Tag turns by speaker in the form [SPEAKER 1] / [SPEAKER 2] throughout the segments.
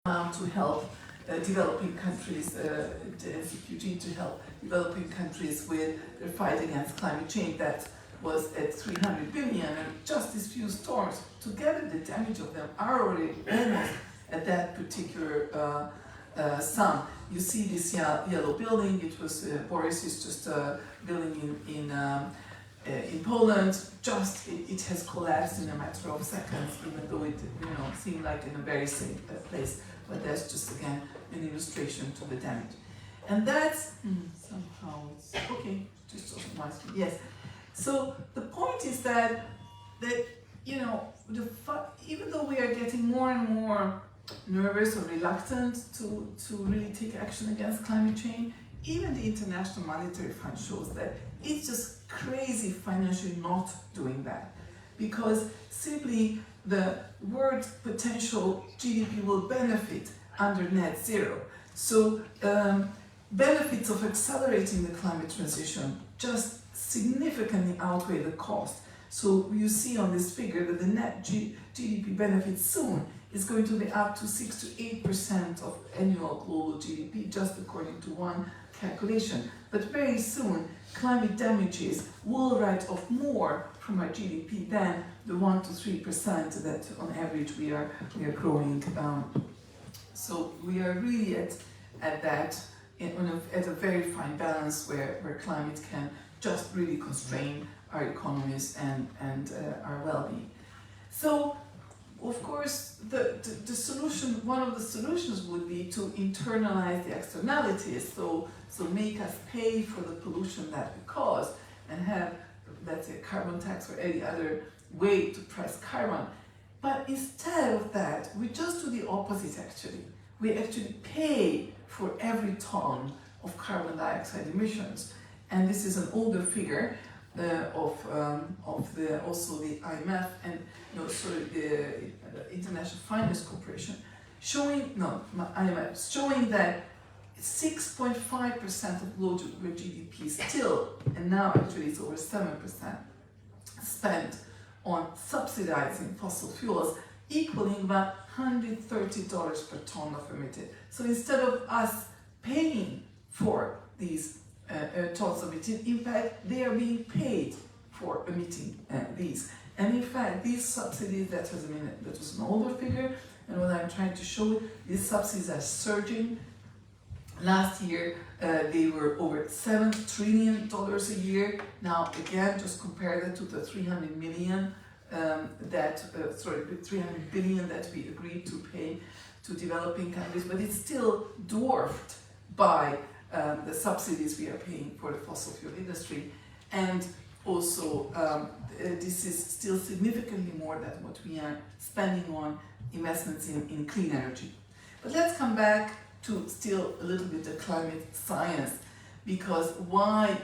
[SPEAKER 1] to help developing countries, CQG to help developing countries with their fight against climate change. That was at 300 billion, and just these few storms, together the damage of them are already almost at that particular sum. You see this yellow building. It was Boris is just building in Poland. Just it has collapsed in a matter of seconds, even though it seemed like in a very safe place. But that's just again an illustration to the damage, and that's somehow it's okay. Just on my screen, yes. So the point is that even though we are getting more and more nervous or reluctant to really take action against climate change, even the International Monetary Fund shows that it's just crazy financially not doing that, because simply the world potential GDP will benefit under net zero. So benefits of accelerating the climate transition just significantly outweigh the cost. So you see on this figure that the net GDP benefit soon is going to be up to 6 to 8% of annual global GDP, just according to one calculation. But very soon, climate damages will write off more from our GDP than the 1 to 3% that on average we are growing. So we are really at a very fine balance where climate can just really constrain our economies and our well-being. So, of course, the solution, one of the solutions would be to internalize the externalities, so make us pay for the pollution that we cause, and have, let's say, a carbon tax or any other way to price carbon. But instead of that, we just do the opposite actually. We actually pay for every ton of carbon dioxide emissions. And this is an older figure of also the IMF and the International Finance Corporation, showing that 6.5% of global GDP still, and now actually it's over 7%, spent on subsidizing fossil fuels, equaling about $130 per ton of emitted. So instead of us paying for these tons of emitted impact, they are being paid for emitting these. And in fact, these subsidies, that was an older figure, and what I'm trying to show you, these subsidies are surging. Last year, they were over $7 trillion a year. Now, again, just compare that to the 300 million 300 billion that we agreed to pay to developing countries, but it's still dwarfed by the subsidies we are paying for the fossil fuel industry. And also, this is still significantly more than what we are spending on investments in clean energy. But let's come back to still a little bit the climate science, because why,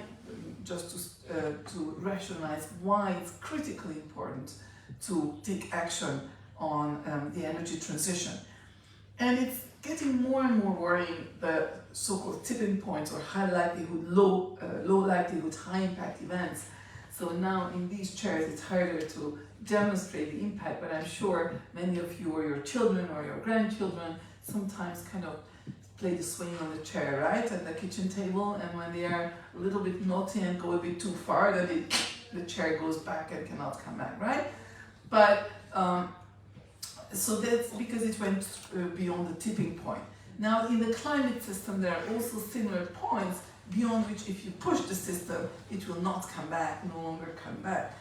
[SPEAKER 1] just to rationalize why it's critically important to take action on the energy transition. And it's getting more and more worrying, the so-called tipping points or high likelihood, low likelihood, high impact events. So now in these chairs it's harder to demonstrate the impact, but I'm sure many of you or your children or your grandchildren sometimes kind of play the swing on the chair, right, at the kitchen table, and when they are a little bit naughty and go a bit too far, then the chair goes back and cannot come back, right? But so that's because it went beyond the tipping point. Now in the climate system there are also similar points beyond which if you push the system it will not come back, no longer come back.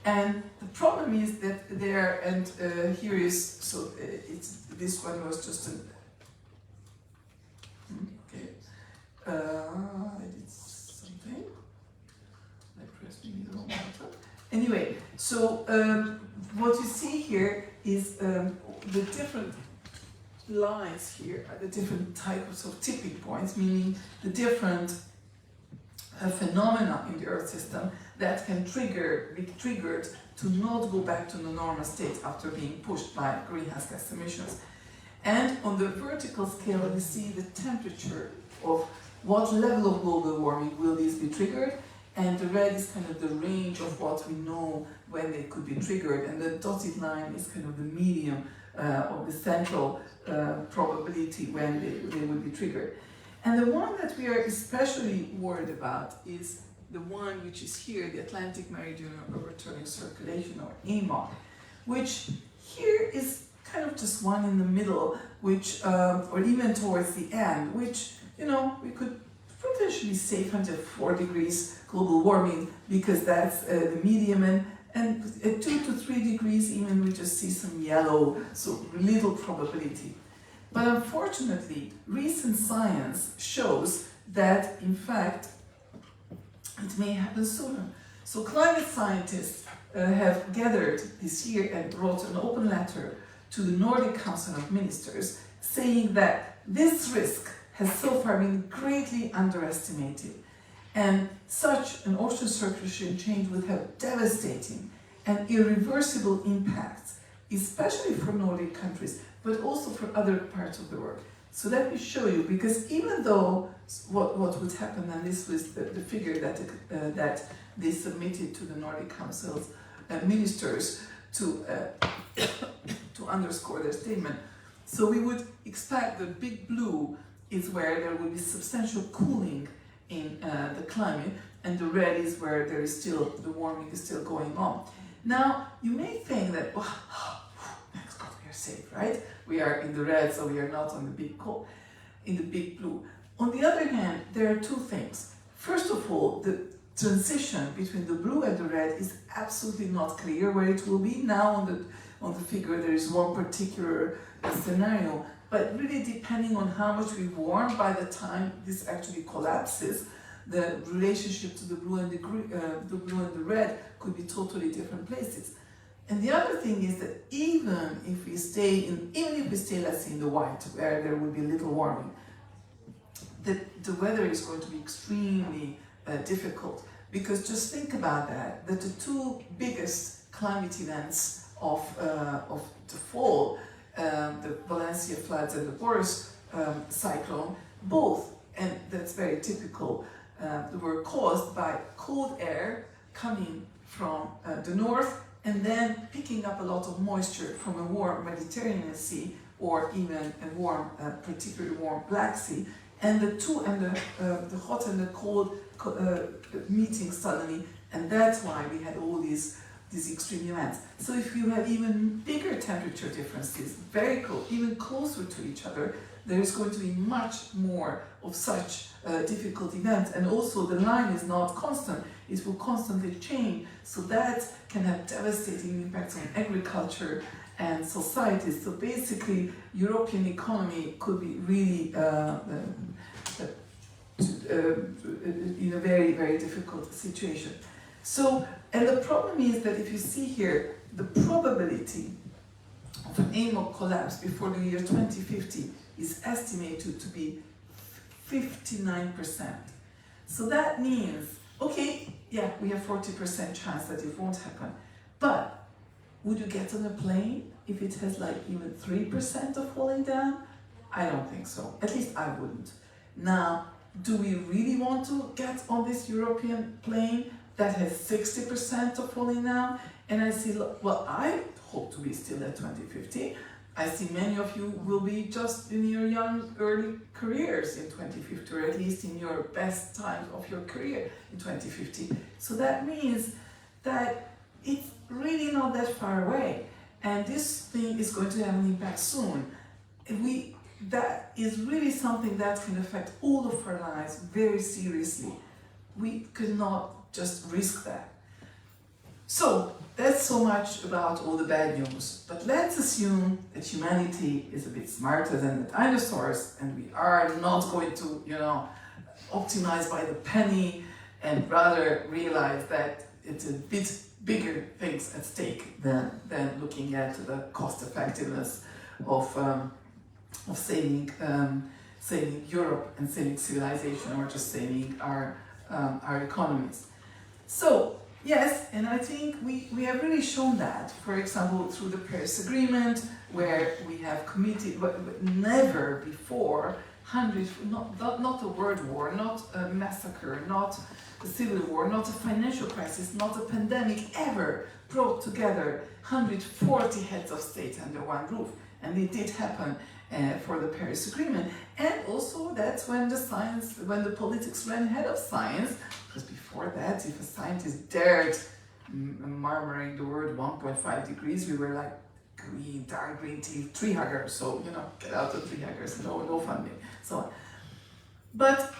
[SPEAKER 1] And the problem is that there, and here is, so this one was just an, okay, I did something, I pressed maybe the wrong button. Anyway, so what you see here is the different lines here are the different types of tipping points, meaning the different phenomena in the Earth system that can be triggered to not go back to the normal state after being pushed by greenhouse gas emissions. And on the vertical scale, we see the temperature of what level of global warming will these be triggered, and the red is kind of the range of what we know when they could be triggered, and the dotted line is kind of the medium of the central probability when they would be triggered. And the one that we are especially worried about is the one which is here, the Atlantic Meridional Overturning Circulation, or AMOC, which here is kind of just one in the middle, which, or even towards the end, which, we could potentially say 4 degrees global warming, because that's the medium, and at 2 to 3 degrees even we just see some yellow, so little probability. But unfortunately, recent science shows that, in fact, it may happen sooner. So climate scientists have gathered this year and wrote an open letter to the Nordic Council of Ministers saying that this risk has so far been greatly underestimated, and such an ocean circulation change would have devastating and irreversible impacts, especially for Nordic countries, but also for other parts of the world. So let me show you, because even though what would happen, and this was the figure that they submitted to the Nordic Council's ministers to underscore their statement. So we would expect the big blue is where there will be substantial cooling in the climate, and the red is where there is still, the warming is still going on. Now, you may think that, thanks God, we are safe, right? We are in the red, so we are not on the big cold, in the big blue. On the other hand, there are two things. First of all, the transition between the blue and the red is absolutely not clear where it will be. Now on the figure there is one particular scenario, but really depending on how much we warm by the time this actually collapses, the relationship to the blue and the red could be totally different places. And the other thing is that even if we stay, let's say, in the white, where there will be little warming, the weather is going to be extremely difficult, because just think about that the two biggest climate events of the fall, the Valencia floods and the Boris cyclone, both, and that's very typical, were caused by cold air coming from the north and then picking up a lot of moisture from a warm Mediterranean Sea, or even a warm, particularly warm Black Sea, and the hot and the cold meeting suddenly, and that's why we had all these extreme events. So if you have even bigger temperature differences, very close, even closer to each other, there is going to be much more of such difficult events. And also the line is not constant, it will constantly change, so that can have devastating impacts on agriculture and societies. So basically, European economy could be really in a very, very difficult situation. So, and the problem is that if you see here, the probability of an AMOC collapse before the year 2050 is estimated to be 59%. So that means, okay, yeah, we have 40% chance that it won't happen, but would you get on a plane if it has like even 3% of falling down? I don't think so. At least I wouldn't. Now, do we really want to get on this European plane that has 60% of falling down? And I see, well, I hope to be still at 2050. I see many of you will be just in your young, early careers in 2050, or at least in your best times of your career in 2050. So that means that it's really not that far away. And this thing is going to have an impact soon. That is really something that can affect all of our lives very seriously. We cannot just risk that. So that's so much about all the bad news. But let's assume that humanity is a bit smarter than the dinosaurs, and we are not going to, optimize by the penny, and rather realize that it's a bit bigger things at stake than looking at the cost effectiveness of saving Europe and saving civilization, or just saving our economies. So yes, and I think we have really shown that, for example, through the Paris Agreement, where we have committed, never before, not a world war, not a massacre, not a civil war, not a financial crisis, not a pandemic ever brought together 140 heads of state under one roof. And it did happen. for the Paris Agreement. And also that's when the politics ran ahead of science, because before that, if a scientist dared murmuring the word 1.5 degrees, we were like green, dark green tea, tree huggers, so get out of tree huggers, no funding, so on. But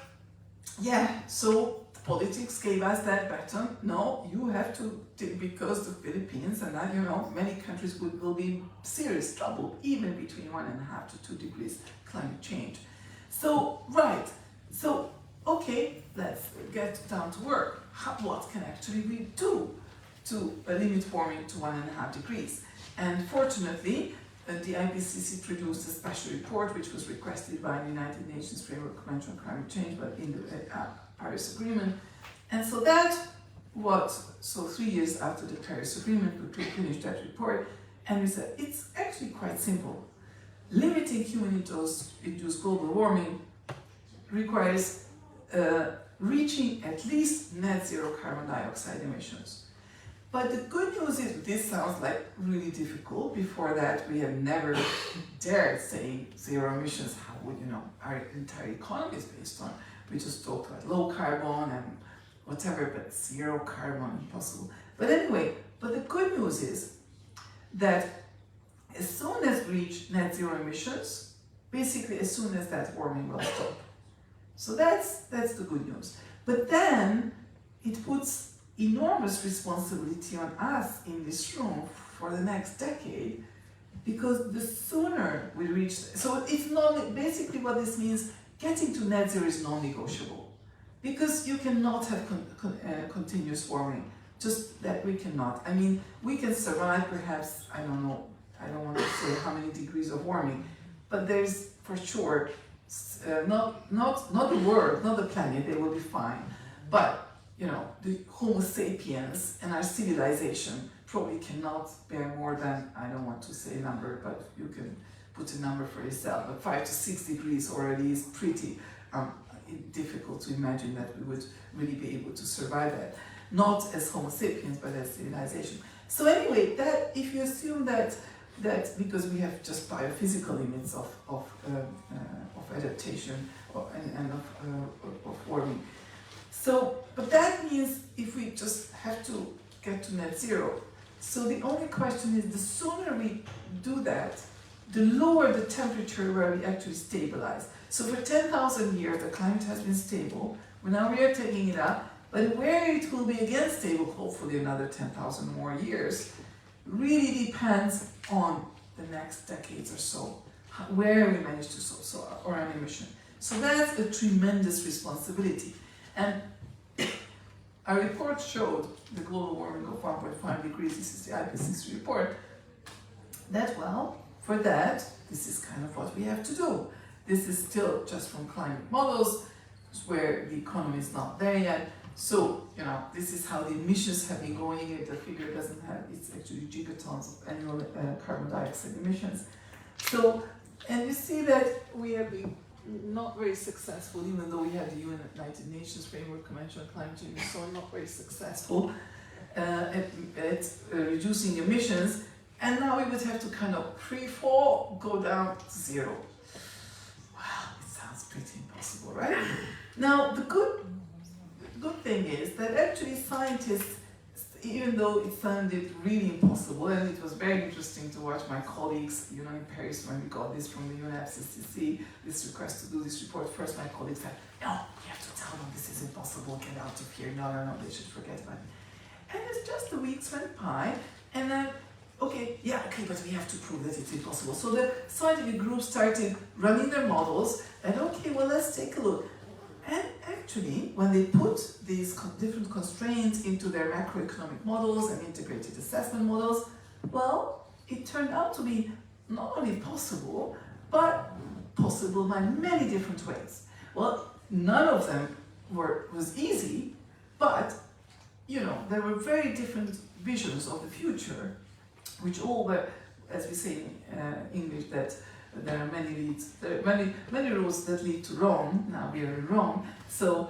[SPEAKER 1] yeah, so politics gave us that baton. No, you have to, because the Philippines and that, many countries will be in serious trouble, even between 1.5 to 2 degrees climate change. So, right, so, okay, let's get down to work. What can actually we do to limit warming to 1.5 degrees? And fortunately, the IPCC produced a special report which was requested by the United Nations Framework Convention on Climate Change, but in the Paris Agreement. And so so 3 years after the Paris Agreement, we finished that report, and we said it's actually quite simple. Limiting human-induced global warming requires reaching at least net zero carbon dioxide emissions. But the good news is, this sounds like really difficult. Before that, we have never dared say zero emissions. How would our entire economy is based on? We just talked about low carbon and whatever, but zero carbon, impossible. But anyway, but the good news is that as soon as we reach net zero emissions, basically as soon as that warming will stop. So that's the good news. But then it puts enormous responsibility on us in this room for the next decade, because the sooner we reach, so it's not, basically what this means, getting to net zero is non-negotiable, because you cannot have continuous warming, just that we cannot. I mean, we can survive perhaps, I don't know, I don't want to say how many degrees of warming, but there's for sure, not the world, not the planet, they will be fine, but the Homo sapiens and our civilization probably cannot bear more than, I don't want to say a number, but you can put a number for yourself, but 5 to 6 degrees already is pretty difficult to imagine that we would really be able to survive that. Not as Homo sapiens, but as civilization. So anyway, that if you assume that because we have just biophysical limits of adaptation and of warming. So, but that means if we just have to get to net zero, so the only question is, the sooner we do that, the lower the temperature where we actually stabilize. So for 10,000 years the climate has been stable, now we are taking it up, but where it will be again stable, hopefully another 10,000 more years, really depends on the next decades or so, where we manage to solve our emission. So that's a tremendous responsibility. And our report showed the global warming of 1.5 degrees, this is the IPCC report, that well, for that, this is kind of what we have to do. This is still just from climate models, where the economy is not there yet. So, this is how the emissions have been going. The figure doesn't have, it's actually gigatons of annual carbon dioxide emissions. So, and you see that we have been not very successful, even though we have the United Nations Framework Convention on Climate Change, so not very successful at reducing emissions. And now we would have to kind of free-fall, go down to zero. Wow, it sounds pretty impossible, right? Now, the good thing is that actually scientists, even though it sounded really impossible, and it was very interesting to watch my colleagues, in Paris when we got this from the UNFCCC, this request to do this report. First, my colleagues said, no, you have to tell them this is impossible, get out of here, no, they should forget about it. And it's just the weeks went by, and then, but we have to prove that it's impossible. So the scientific group started running their models, and let's take a look. And actually, when they put these different constraints into their macroeconomic models and integrated assessment models, well, it turned out to be not only possible, but possible by many different ways. Well, none of them was easy, but, there were very different visions of the future, which all were, as we say in English, that there are many roads that lead to Rome. Now we are in Rome, so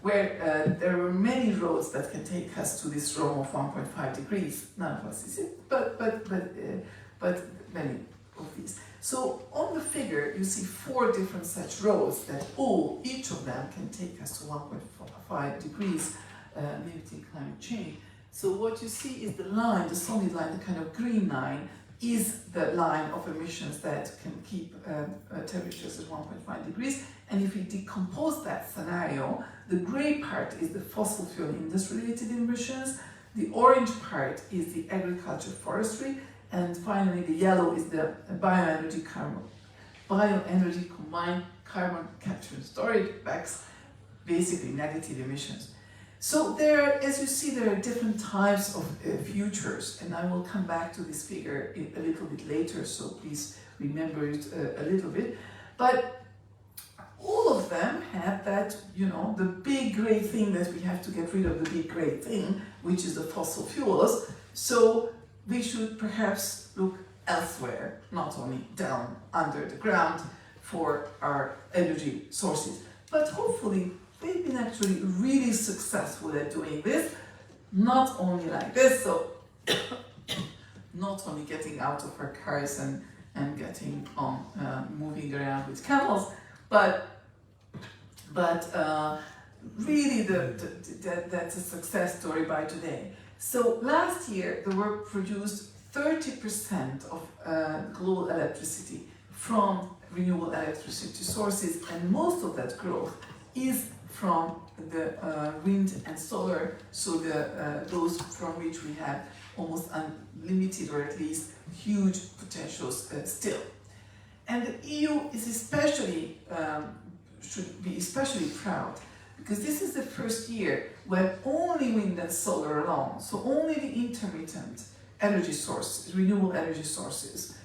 [SPEAKER 1] where there were many roads that can take us to this Rome of 1.5 degrees. None of us is it, but many of these. So on the figure, you see 4 different such roads that each of them can take us to 1.5 degrees limiting climate change. So what you see is the line, the solid line, the kind of green line, is the line of emissions that can keep temperatures at 1.5 degrees. And if we decompose that scenario, the gray part is the fossil fuel industry-related emissions, the orange part is the agriculture, forestry, and finally the yellow is the bioenergy combined carbon capture and storage, BECCS, basically negative emissions. So as you see, there are different types of futures, and I will come back to this figure a little bit later, so please remember it a little bit. But all of them have that, the big grey thing that we have to get rid of, the big grey thing, which is the fossil fuels. So we should perhaps look elsewhere, not only down under the ground for our energy sources, but hopefully they've been actually really successful at doing this, not only like this, so not only getting out of our cars and getting on moving around with camels, but really that's a success story by today. So last year there were produced 30% of global electricity from renewable electricity sources, and most of that growth is from the wind and solar, so those from which we have almost unlimited, or at least huge potentials still. And the EU is especially should be especially proud, because this is the first year when only wind and solar alone, so only the intermittent energy sources, renewable energy sources,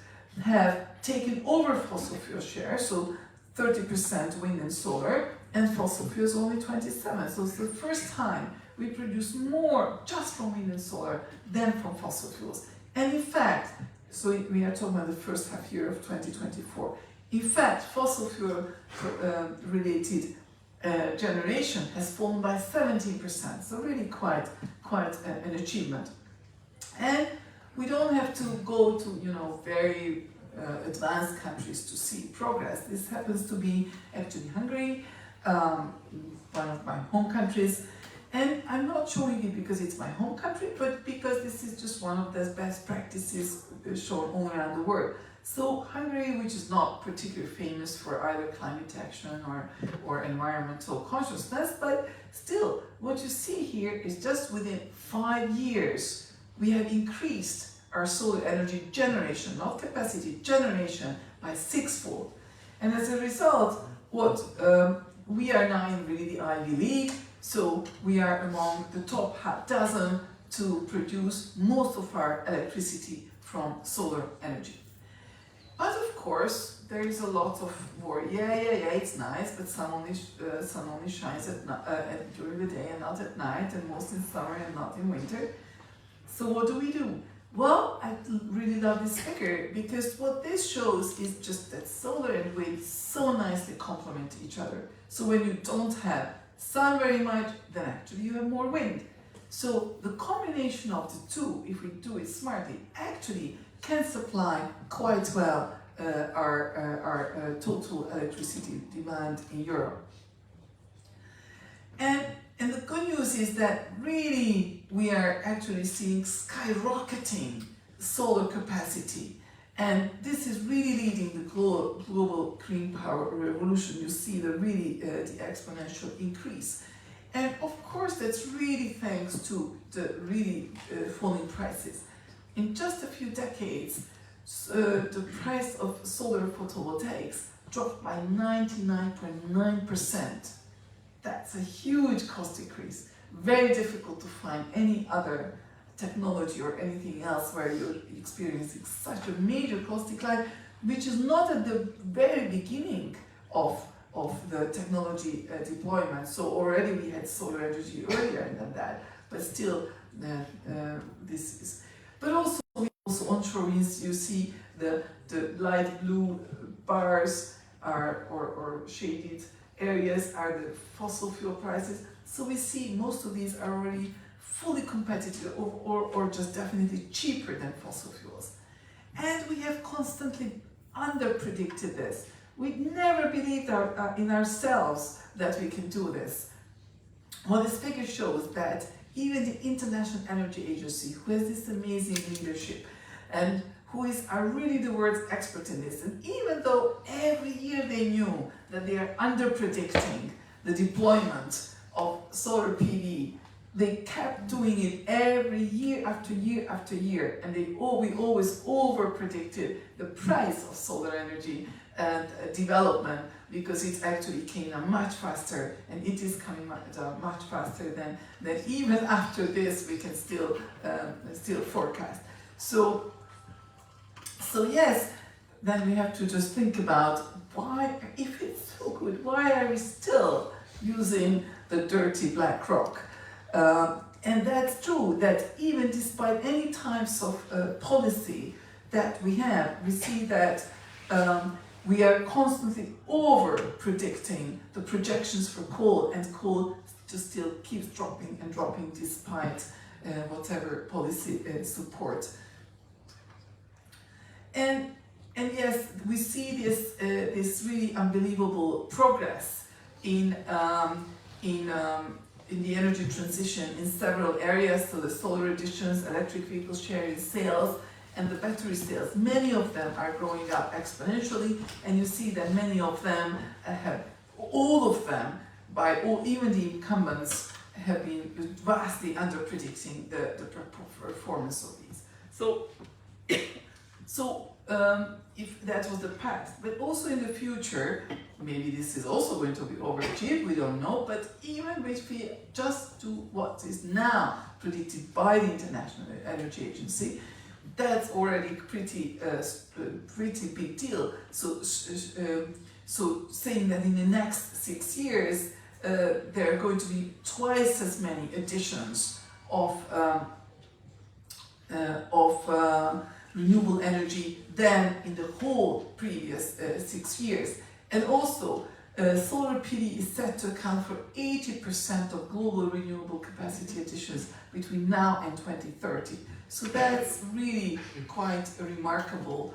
[SPEAKER 1] have taken over fossil fuel share, so 30% wind and solar, and fossil fuels only 27%. So it's the first time we produce more just from wind and solar than from fossil fuels. And in fact, so we are talking about the first half year of 2024. In fact, fossil fuel related generation has fallen by 17%, so really quite an achievement. And we don't have to go to very advanced countries to see progress. This happens to be actually Hungary, one of my home countries, and I'm not showing it because it's my home country, but because this is just one of the best practices shown all around the world. So Hungary, which is not particularly famous for either climate action or environmental consciousness, but still, what you see here is just within 5 years, we have increased our solar energy generation, not capacity, generation, by 6-fold. And as a result, we are now in really the Ivy League, so we are among the top half dozen to produce most of our electricity from solar energy. But of course, there is a lot of more, it's nice, but sun only shines during the day and not at night, and most in summer and not in winter. So what do? Well, I really love this figure, because what this shows is just that solar and wind so nicely complement each other. So when you don't have sun very much, then actually you have more wind. So the combination of the two, if we do it smartly, actually can supply quite well our total electricity demand in Europe. And the good news is that really we are actually seeing skyrocketing solar capacity. And this is really leading the global clean power revolution. You see the exponential increase. And of course, that's really thanks to the really falling prices. In just a few decades, the price of solar photovoltaics dropped by 99.9%. That's a huge cost increase. Very difficult to find any other technology or anything else where you're experiencing such a major cost decline, which is not at the very beginning of the technology deployment. So already we had solar energy earlier than that, but still this is. But also onshore winds, you see the light blue bars are or shaded areas are the fossil fuel prices. So we see most of these are already fully competitive or just definitely cheaper than fossil fuels. And we have constantly under-predicted this. We never believed in ourselves that we can do this. Well, this figure shows that even the International Energy Agency, who has this amazing leadership and who are really the world's expert in this, and even though every year they knew that they are under-predicting the deployment of solar PV, they kept doing it every year after year after year, and we always over-predicted the price of solar energy and development, because it actually came down much faster, and it is coming down much faster than even after this we can still forecast. So yes, then we have to just think about why, if it's so good, why are we still using the dirty black rock? And that's true, that even despite any types of policy that we have, we see that we are constantly over-predicting the projections for coal, and coal just still keeps dropping and dropping despite whatever policy support. And yes, we see this really unbelievable progress in the energy transition in several areas. So the solar additions, electric vehicle sharing, sales, and the battery sales, many of them are growing up exponentially, and you see that many of them all of them, even the incumbents, have been vastly under-predicting the performance of these. So if that was the past, but also in the future, maybe this is also going to be overachieved, we don't know, but even if we just do what is now predicted by the International Energy Agency, that's already pretty big deal. So saying that in the next 6 years there are going to be twice as many additions of renewable energy than in the whole previous 6 years. And also, solar PV is set to account for 80% of global renewable capacity additions between now and 2030. So that's really quite a remarkable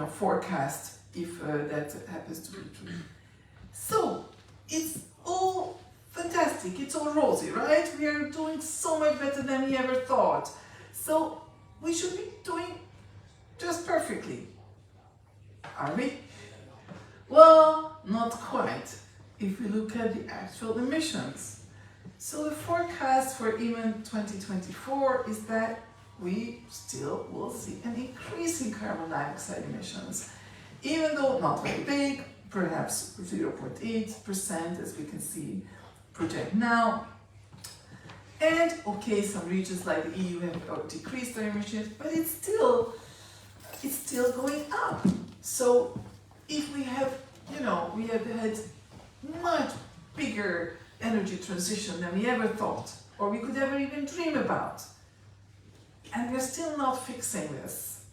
[SPEAKER 1] forecast if that happens to be true. So it's all fantastic, it's all rosy, right? We are doing so much better than we ever thought. So we should be doing just perfectly. Are we? Well, not quite, if we look at the actual emissions. So the forecast for even 2024 is that we still will see an increase in carbon dioxide emissions, even though not very big, perhaps 0.8%, as we can see project now. And okay, some regions like the EU have decreased their emissions, but it's still going up. So if we have, we have had much bigger energy transition than we ever thought, or we could ever even dream about, and we're still not fixing this,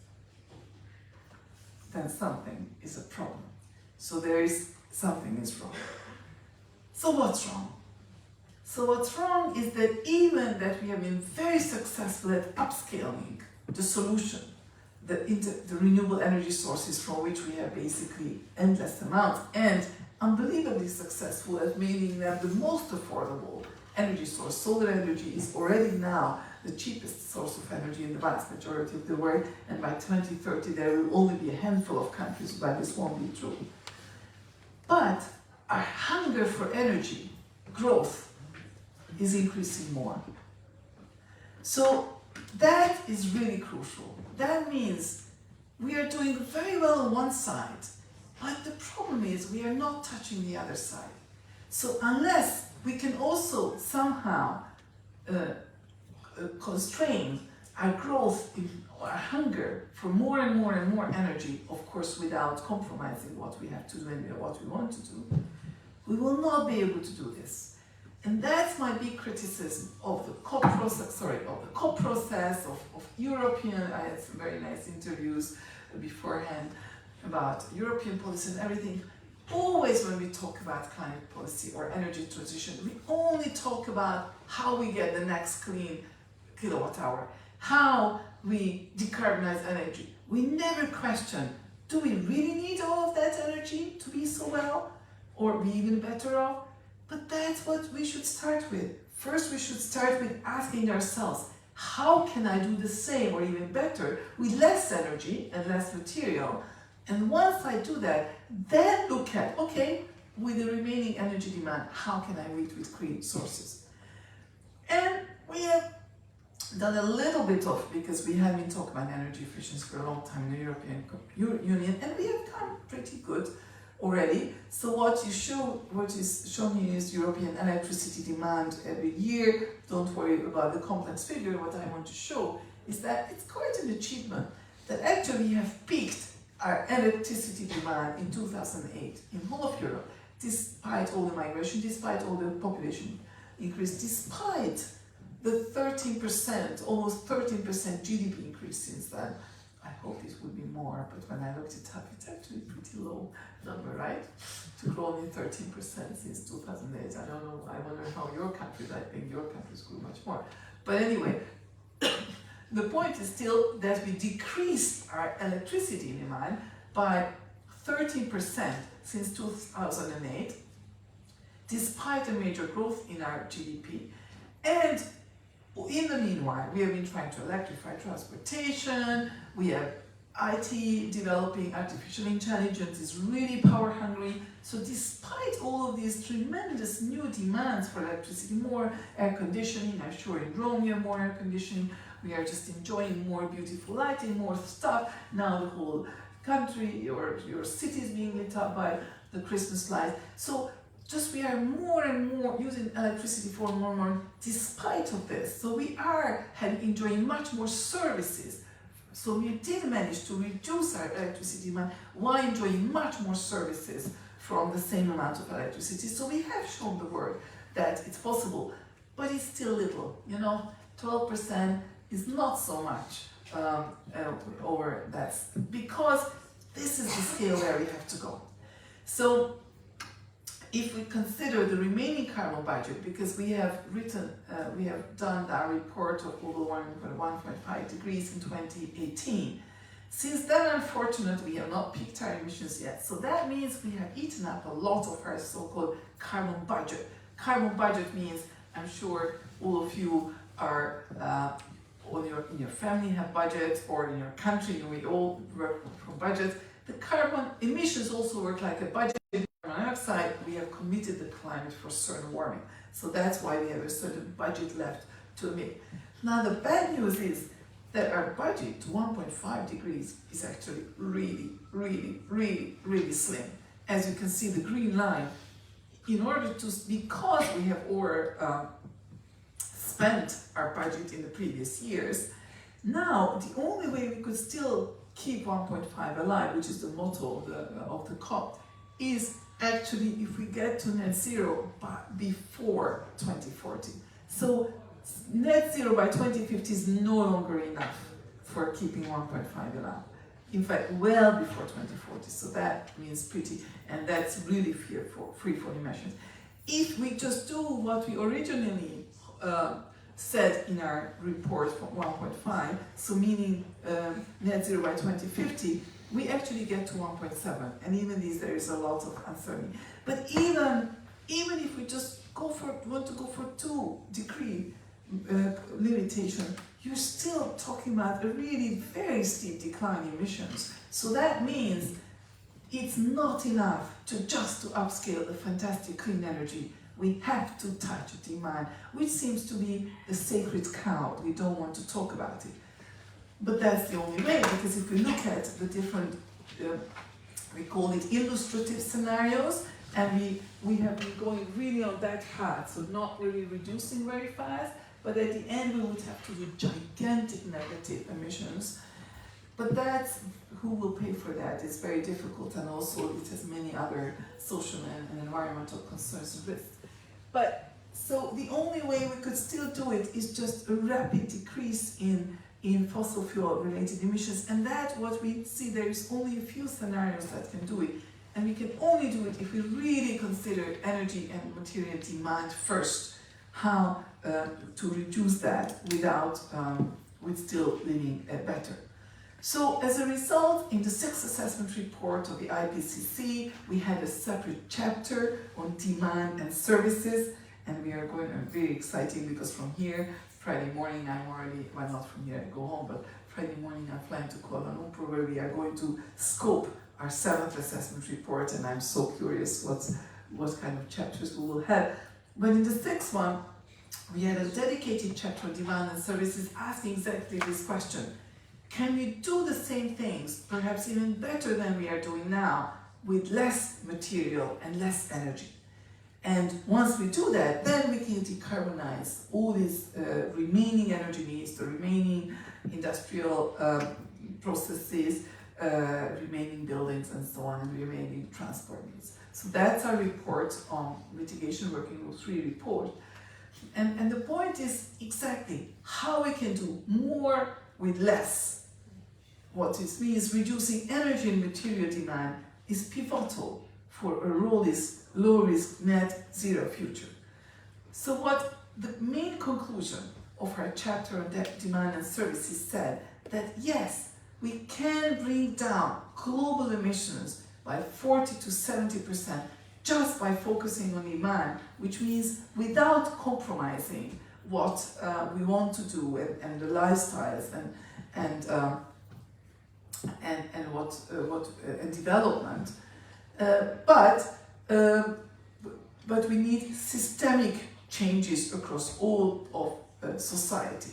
[SPEAKER 1] then something is a problem. So something is wrong. So what's wrong? So what's wrong is that even that we have been very successful at upscaling the solution, the renewable energy sources from which we have basically endless amounts, and unbelievably successful at making them the most affordable energy source. Solar energy is already now the cheapest source of energy in the vast majority of the world, and by 2030 there will only be a handful of countries where this won't be true. But our hunger for energy growth is increasing more. So that is really crucial. That means we are doing very well on one side, but the problem is we are not touching the other side. So unless we can also somehow constrain our growth, our hunger for more and more and more energy, of course without compromising what we have to do and what we want to do, we will not be able to do this. And that's my big criticism of the COP process, of European. I had some very nice interviews beforehand about European policy and everything. Always when we talk about climate policy or energy transition, we only talk about how we get the next clean kilowatt hour, how we decarbonize energy. We never question, do we really need all of that energy to be so well, or be even better off? But that's what we should start with. First, we should start with asking ourselves, how can I do the same or even better with less energy and less material? And once I do that, then look at, okay, with the remaining energy demand, how can I meet with clean sources? And we have done a little bit of, because we have been talking about energy efficiency for a long time in the European Union, and we have done pretty good already. So what is shown here is European electricity demand every year. Don't worry about the complex figure. What I want to show is that it's quite an achievement that actually we have peaked our electricity demand in 2008 in whole of Europe, despite all the migration, despite all the population increase, despite the 13%, almost 13% GDP increase since then. I hope it would be more, but when I looked it up, it's actually a pretty low number, right? To grow only 13% since 2008. I don't know, I wonder how your countries, I think your countries grew much more. But anyway, the point is still that we decreased our electricity demand by 13% since 2008, despite a major growth in our GDP. And in the meanwhile, we have been trying to electrify transportation, we have IT developing, artificial intelligence is really power hungry. So despite all of these tremendous new demands for electricity, more air conditioning, I'm sure in Rome you have more air conditioning, we are just enjoying more beautiful lighting, more stuff. Now the whole country or your city is being lit up by the Christmas lights. So just we are more and more using electricity for more and more despite of this. So we are enjoying much more services. So we did manage to reduce our electricity demand while enjoying much more services from the same amount of electricity. So we have shown the world that it's possible, but it's still little. 12% is not so much over that, because this is the scale where we have to go. So if we consider the remaining carbon budget, because we have done our report of global warming for 1.5 degrees in 2018. Since then, unfortunately, we have not peaked our emissions yet. So that means we have eaten up a lot of our so-called carbon budget. Carbon budget means, I'm sure all of you are, in your family have budgets, or in your country, we all work from budgets. The carbon emissions also work like a budget. On our side, we have committed the climate for certain warming. So that's why we have a certain budget left to emit. Now the bad news is that our budget to 1.5 degrees is actually really, really, really, really slim. As you can see, the green line, because we have spent our budget in the previous years, now the only way we could still keep 1.5 alive, which is the motto of the COP, is actually if we get to net zero before 2040. So net zero by 2050 is no longer enough for keeping 1.5 alive. In fact, well before 2040. So that means and that's really free for emissions. If we just do what we originally said in our report for 1.5, so meaning net zero by 2050, we actually get to 1.7, and even there is a lot of uncertainty. But even if we just want to go for 2-degree limitation, you're still talking about a really very steep decline in emissions. So that means it's not enough to upscale the fantastic clean energy. We have to touch demand, which seems to be a sacred cow. We don't want to talk about it. But that's the only way, because if we look at the different, we call it illustrative scenarios, and we have been going really on that path, so not really reducing very fast, but at the end we would have to do gigantic negative emissions. But that's who will pay for that. It's very difficult, and also it has many other social and environmental concerns and risks. But so the only way we could still do it is just a rapid decrease in fossil fuel related emissions, and that's what we see. There is only a few scenarios that can do it, and we can only do it if we really consider energy and material demand first, how to reduce that without with still living better. So as a result, in the sixth assessment report of the IPCC, we had a separate chapter on demand and services, and we are going, very exciting because from here, Friday morning, I'm already, well, not from here, I go home, but Friday morning I'm flying to Kuala Lumpur, where we are going to scope our seventh assessment report, and I'm so curious what kind of chapters we will have. But in the sixth one, we had a dedicated chapter on demand and services asking exactly this question. Can we do the same things, perhaps even better than we are doing now, with less material and less energy? And once we do that, then we can decarbonize all these remaining energy needs, the remaining industrial processes, remaining buildings and so on, and remaining transport needs. So that's our report on mitigation working group 3 report. And the point is exactly how we can do more with less. What it means reducing energy and material demand is pivotal for a low-risk net zero future. So what the main conclusion of our chapter on demand and services said that yes, we can bring down global emissions by 40 to 70% just by focusing on demand, which means without compromising what we want to do and the lifestyles and development. But we need systemic changes across all of society.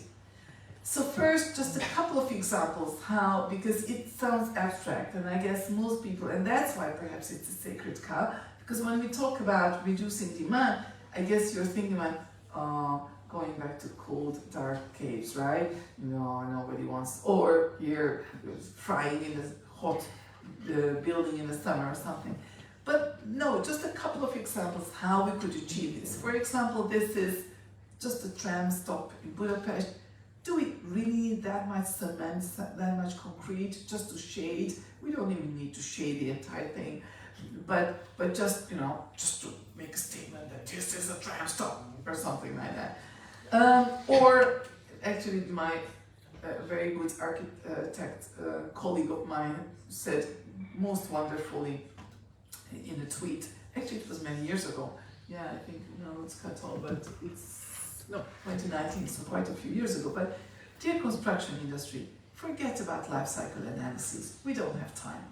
[SPEAKER 1] So first, just a couple of examples how, because it sounds abstract, and I guess most people, and that's why perhaps it's a sacred cow, because when we talk about reducing demand, I guess you're thinking about going back to cold, dark caves, right? No, nobody wants, or you're frying in a hot building in the summer or something. But no, just a couple of examples how we could achieve this. For example, this is just a tram stop in Budapest. Do we really need that much cement, that much concrete just to shade? We don't even need to shade the entire thing, but just, just to make a statement that this is a tram stop or something like that. Or actually my very good architect colleague of mine said most wonderfully in a tweet, actually it was many years ago, yeah, I think, it's cut off, but it's, 2019, so quite a few years ago, but dear construction industry, forget about life cycle analysis, we don't have time.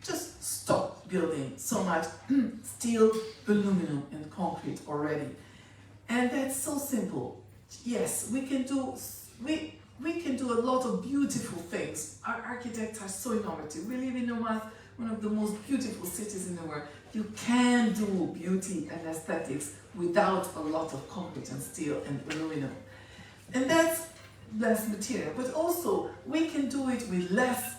[SPEAKER 1] Just stop building so much steel, aluminum and concrete already. And that's so simple. Yes, we can do a lot of beautiful things. Our architects are so innovative. We live in one of the most beautiful cities in the world. You can do beauty and aesthetics without a lot of concrete and steel and aluminum. And that's less material, but also we can do it with less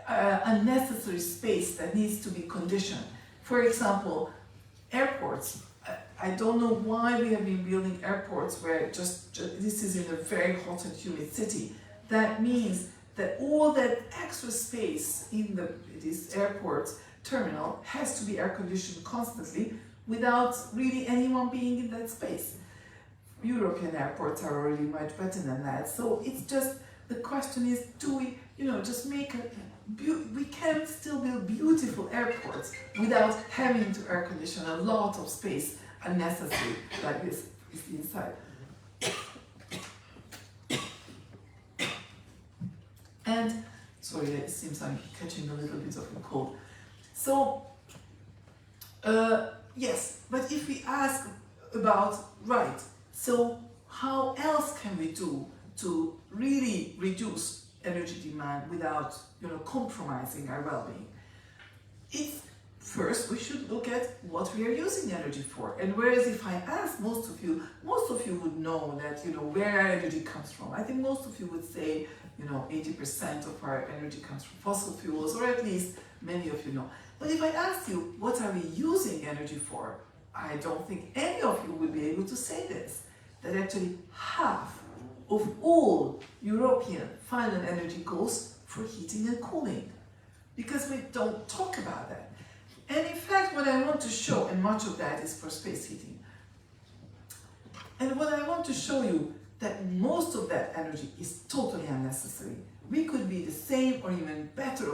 [SPEAKER 1] unnecessary space that needs to be conditioned. For example, airports. I don't know why we have been building airports where just this is in a very hot and humid city. That means that all that extra space in this airport terminal has to be air conditioned constantly without really anyone being in that space. European airports are already much better than that. So it's just, the question is, do we, just make we can still build beautiful airports without having to air condition a lot of space unnecessary like this is inside. And, sorry, it seems I'm catching a little bit of a cold. So, yes, but if we ask about, right, so how else can we do to really reduce energy demand without, compromising our well-being? First, we should look at what we are using energy for. And whereas if I ask most of you would know that, where our energy comes from. I think most of you would say, 80% of our energy comes from fossil fuels, or at least many of you know. But if I ask you, what are we using energy for? I don't think any of you would be able to say this, that actually half of all European final energy goes for heating and cooling, because we don't talk about that. And in fact, what I want to show, and much of that is for space heating, and what I want to show you that most of that energy is totally unnecessary. We could be the same or even better.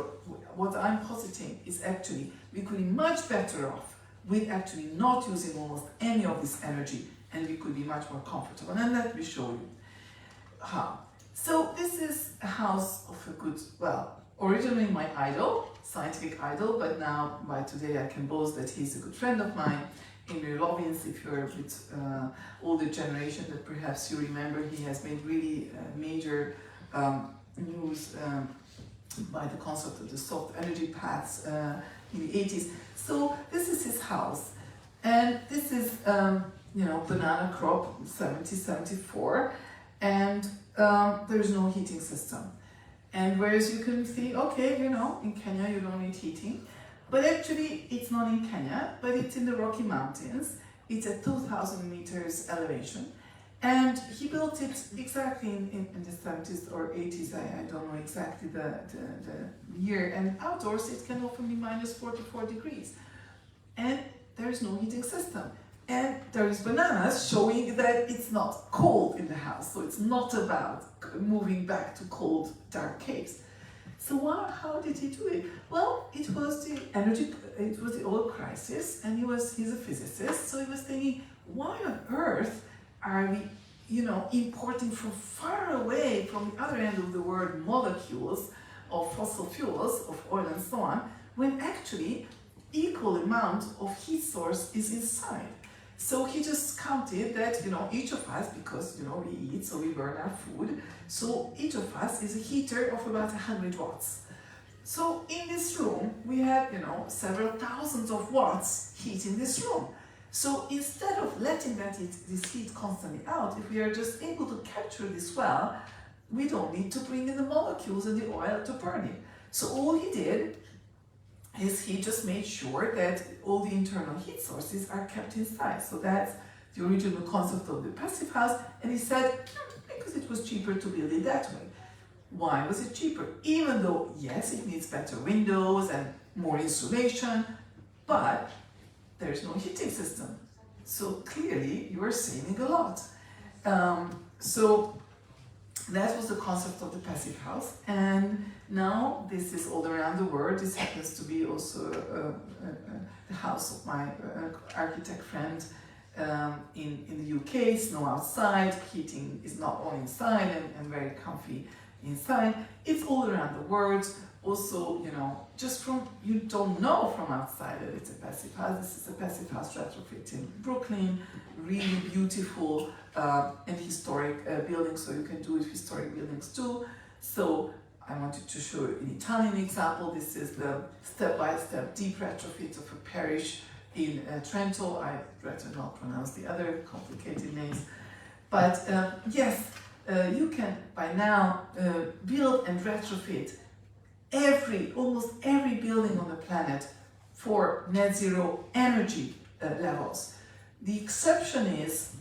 [SPEAKER 1] What I'm positing is actually we could be much better off with actually not using almost any of this energy, and we could be much more comfortable. And let me show you how. So this is a house of a good, well, originally my idol, scientific idol, but now by today I can boast that he's a good friend of mine. Emil Robbins, if you're a bit older generation, that perhaps you remember, he has made really major news by the concept of the soft energy paths in the 80s. So this is his house, and this is banana crop 70-74, and there is no heating system. And whereas you can see, okay, in Kenya you don't need heating, but actually it's not in Kenya, but it's in the Rocky Mountains. It's at 2,000 meters elevation. And he built it exactly in the 70s or 80s, I don't know exactly the year. And outdoors it can often be minus 44 degrees. And there is no heating system. And there is bananas showing that it's not cold in the house. So it's not about moving back to cold, dark caves. So how did he do it? Well, it was the oil crisis, and he's a physicist, so he was thinking, why on earth are we, importing from far away from the other end of the world molecules of fossil fuels, of oil and so on, when actually equal amount of heat source is inside. So he just counted that, each of us, because, we eat, so we burn our food, so each of us is a heater of about 100 watts. So in this room, we have, several thousands of watts heating this room. So instead of letting this heat constantly out, if we are just able to capture this well, we don't need to bring in the molecules and the oil to burn it. So all he did is he just made sure that all the internal heat sources are kept inside. So that's the original concept of the passive house. And he said, because it was cheaper to build it that way. Why was it cheaper? Even though, yes, it needs better windows and more insulation, but there's no heating system. So clearly you are saving a lot. So that was the concept of the passive house. And now this is all around the world. This happens to be also the house of my architect friend in the UK. Snow outside, heating is not all inside, and very comfy inside. It's all around the world. Also, just from, you don't know from outside that it's a passive house. This is a passive house retrofit in Brooklyn, really beautiful and historic building, so you can do it with historic buildings too. So I wanted to show you an Italian example. This is the step-by-step deep retrofit of a parish in Trento. I rather not pronounce the other complicated names. But yes, you can by now build and retrofit almost every building on the planet for net zero energy levels. The exception is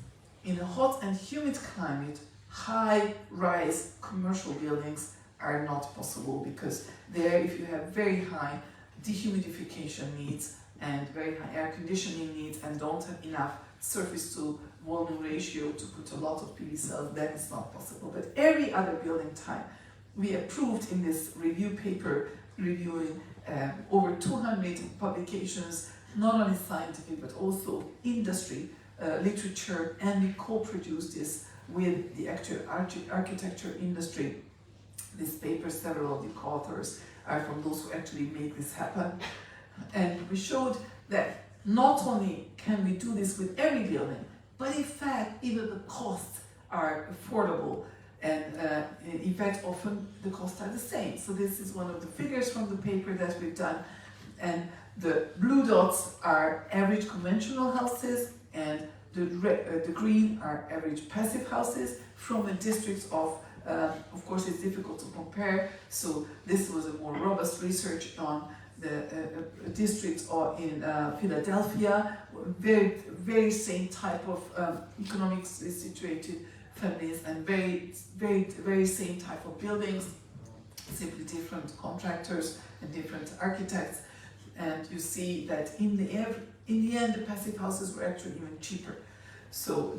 [SPEAKER 1] in a hot and humid climate, high-rise commercial buildings are not possible, because there, if you have very high dehumidification needs and very high air conditioning needs and don't have enough surface to volume ratio to put a lot of PV cells, then it's not possible. But every other building type we approved in this review paper, reviewing over 200 publications, not only scientific but also industry literature, and we co-produced this with the actual architecture industry. This paper, several of the co-authors are from those who actually make this happen. And we showed that not only can we do this with every building, but in fact even the costs are affordable. And in fact, often the costs are the same. So this is one of the figures from the paper that we've done. And the blue dots are average conventional houses, and the green are average passive houses from the districts of course it's difficult to compare. So this was a more robust research on the districts in Philadelphia, very same type of economically situated families, and very same type of buildings, simply different contractors and different architects. And you see that in the end the passive houses were actually even cheaper.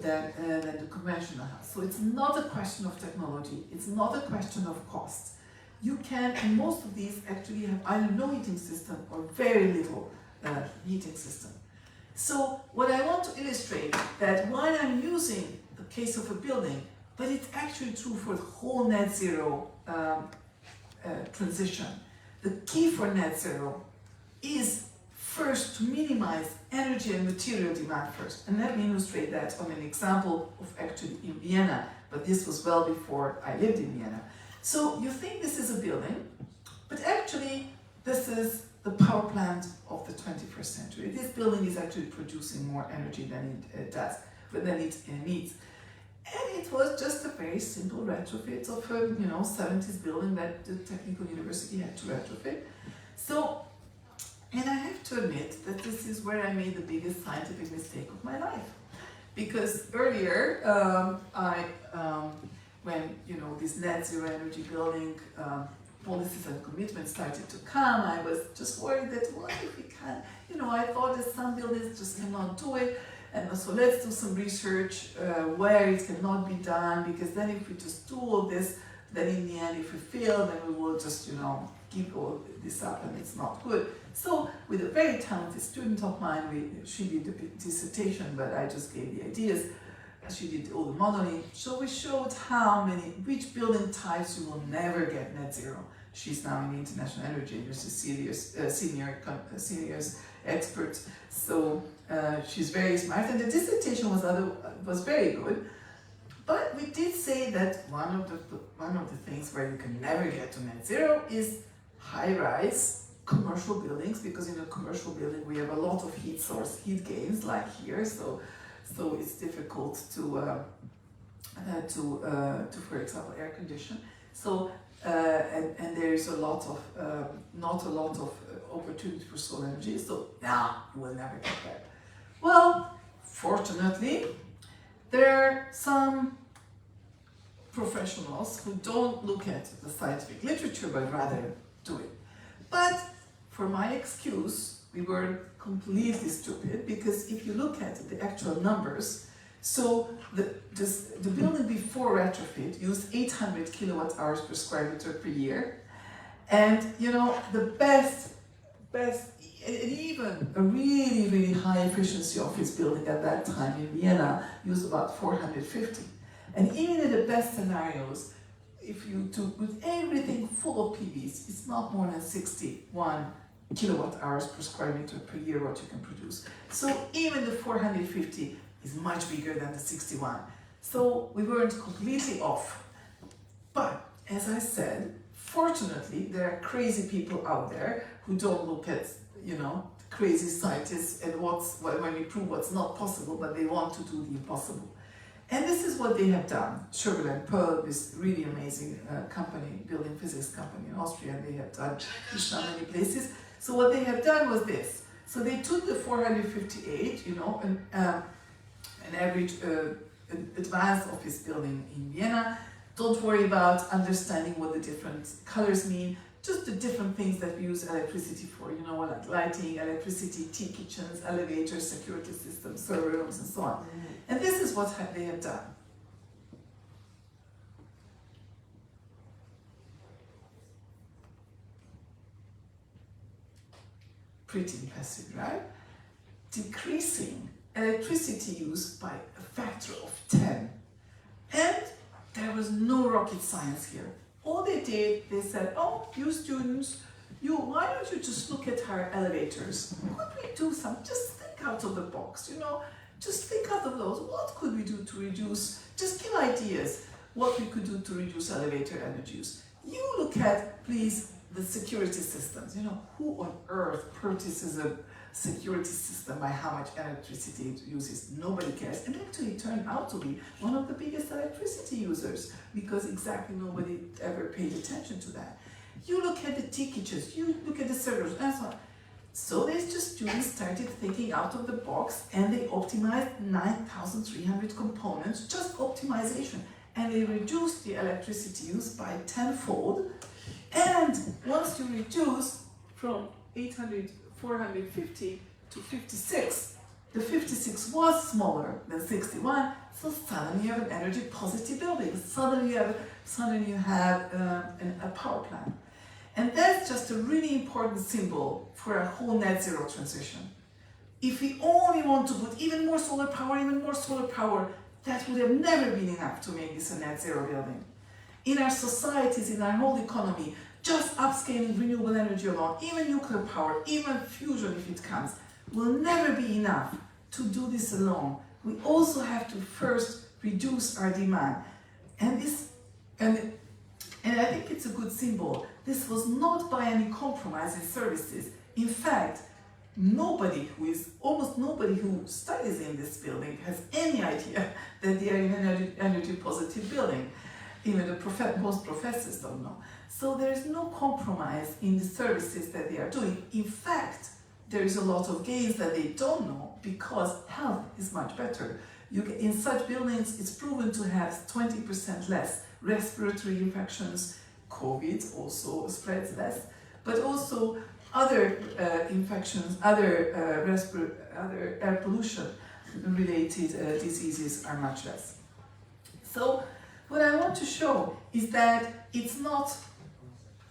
[SPEAKER 1] than the conventional house. So it's not a question of technology, it's not a question of cost. You can, in most of these, actually have either no heating system or very little heating system. So what I want to illustrate that while I'm using the case of a building, but it's actually true for the whole net zero transition. The key for net zero is first to minimize energy and material demand first. And let me illustrate that on an example of actually in Vienna, but this was well before I lived in Vienna. So you think this is a building, but actually this is the power plant of the 21st century. This building is actually producing more energy than it needs. And it was just a very simple retrofit of a 70s building that the Technical University had to retrofit. So, and I have to admit that this is where I made the biggest scientific mistake of my life. Because earlier, when this net zero energy building policies and commitments started to come, I was just worried that what if we can't, I thought that some buildings just cannot do it, and so let's do some research where it cannot be done, because then if we just do all this, then in the end if we fail, then we will just keep all this up and it's not good. So with a very talented student of mine, she did the dissertation, but I just gave the ideas. She did all the modeling. So we showed which building types you will never get net zero. She's now in the International Energy University seniors expert. So she's very smart, and the dissertation was very good. But we did say that one of the things where you can never get to net zero is high-rise commercial buildings, because in a commercial building we have a lot of heat gains, like here. So it's difficult to for example, air condition. So and there is not a lot of opportunity for solar energy. So you will never get that. Well, fortunately, there are some professionals who don't look at the scientific literature, but rather do it. But for my excuse, we were completely stupid, because if you look at the actual numbers, so the building before retrofit used 800 kilowatt hours per square meter per year, and the best and even a really, really high efficiency office building at that time in Vienna used about 450. And even in the best scenarios, if you took with everything full of PVs, it's not more than 61 kilowatt hours per square meter per year what you can produce. So even the 450 is much bigger than the 61. So we weren't completely off. But as I said, fortunately, there are crazy people out there who don't look at, crazy scientists and when we prove what's not possible, but they want to do the impossible. And this is what they have done. Schöberl and Pearl, this really amazing company, building physics company in Austria, and they have done this in many places. So what they have done was this. So they took the 458, an average advanced office building in Vienna. Don't worry about understanding what the different colors mean, just the different things that we use electricity for, like lighting, electricity, tea kitchens, elevators, security systems, server rooms, and so on. And this is what they have done. Pretty impressive, right? Decreasing electricity use by a factor of 10. And there was no rocket science here. All they did, they said, you students, why don't you just look at our elevators? Could we do just think out of the box, just think out of those. What could we do to reduce, just give ideas, what we could do to reduce elevator energy use. You look at, please, the security systems. Who on earth purchases a security system by how much electricity it uses? Nobody cares. And actually it turned out to be one of the biggest electricity users, because exactly nobody ever paid attention to that. You look at the tea kitchens, you look at the servers, and so on. So these students started thinking out of the box, and they optimized 9,300 components, just optimization. And they reduced the electricity use by 10-fold. And once you reduce from 450 to 56, The 56 was smaller than 61, so suddenly you have an energy positive building. Suddenly you have a power plant. And that's just a really important symbol for a whole net zero transition. If we only want to put even more solar power, that would have never been enough to make this a net zero building. In our societies, in our whole economy, just upscaling renewable energy alone, even nuclear power, even fusion if it comes, will never be enough to do this alone. We also have to first reduce our demand. And I think it's a good symbol. This was not by any compromise in services. In fact, almost nobody who studies in this building has any idea that they are in an energy positive building. Even most professors don't know. So there is no compromise in the services that they are doing. In fact, there is a lot of gains that they don't know because health is much better. In such buildings, it's proven to have 20% less respiratory infections. COVID also spreads less, but also other infections, other air pollution related diseases are much less. So what I want to show is that it's not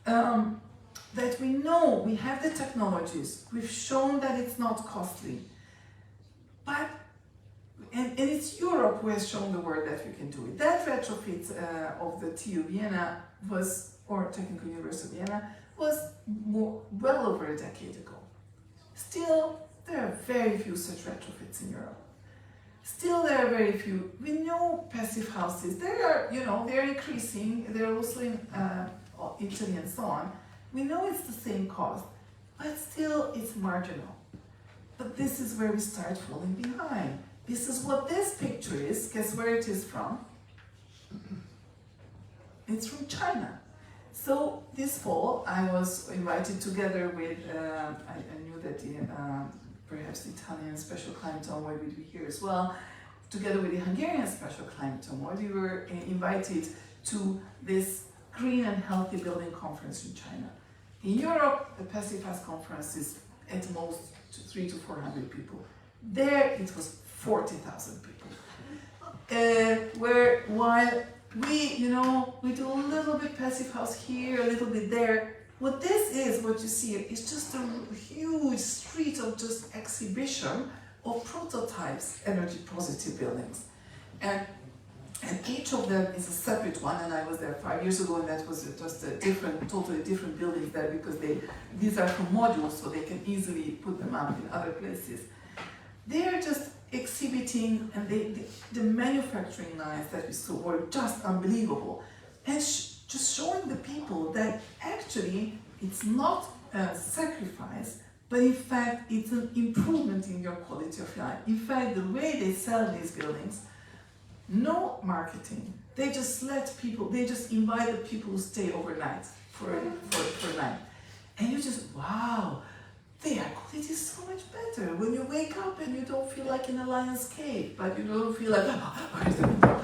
[SPEAKER 1] that we know we have the technologies, we've shown that it's not costly, but and it's Europe who has shown the world that we can do it. That retrofit of the TU Vienna or Technical University of Vienna was well over a decade ago. Still, there are very few such retrofits in Europe. Still, there are very few. We know passive houses. They're increasing. They're also in Italy and so on. We know it's the same cost, but still, it's marginal. But this is where we start falling behind. This is what this picture is. Guess where it is from? It's from China. So this fall, I was invited together with, I knew that perhaps the Italian Special Climate Envoy would be here as well. Together with the Hungarian Special Climate Envoy, we were invited to this Green and Healthy Building Conference in China. In Europe, the Passive House Conference is at most 300 to 400 people. There, it was 40,000 people. While we do a little bit passive house here, a little bit there. What you see is just a huge street of just exhibition of prototypes, energy positive buildings. And each of them is a separate one, and I was there 5 years ago, and that was just totally different buildings there because these are from modules, so they can easily put them up in other places. They are just exhibiting, and the manufacturing lines that we saw were just unbelievable, and just showing the people that actually it's not a sacrifice, but in fact it's an improvement in your quality of life. In fact, the way they sell these buildings, no marketing. They just invite the people who stay overnight for a night, and you just wow. The air quality is so much better. When you wake up and you don't feel like in a lion's cave, but you don't feel like, where's the window?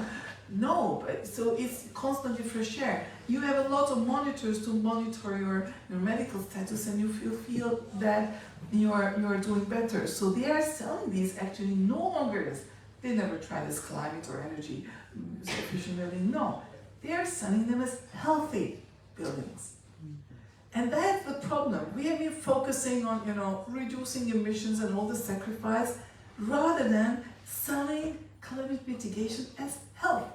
[SPEAKER 1] No, but so it's constantly fresh air. You have a lot of monitors to monitor your medical status, and you feel that you are doing better. So they are selling these actually no longer as, they never tried as climate or energy efficient building. No, they are selling them as healthy buildings. And that's the problem. We have been focusing on, reducing emissions and all the sacrifice, rather than selling climate mitigation as health.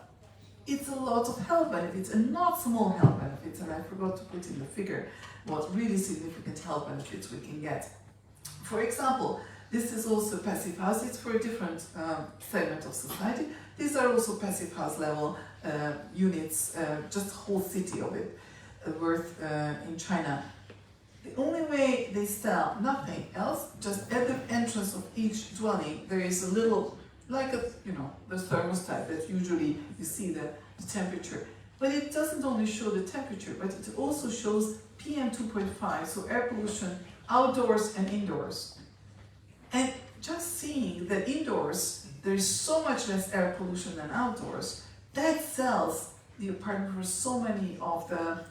[SPEAKER 1] It's a lot of health benefits, and not small health benefits. And I forgot to put in the figure what really significant health benefits we can get. For example, this is also passive house. It's for a different segment of society. These are also passive house level units, just a whole city of it. Worth in China. The only way they sell, nothing else, just at the entrance of each dwelling, there is a little, like the thermostat that usually you see the temperature. But it doesn't only show the temperature, but it also shows PM 2.5, so air pollution outdoors and indoors. And just seeing that indoors, there is so much less air pollution than outdoors, that sells the apartment for so many of the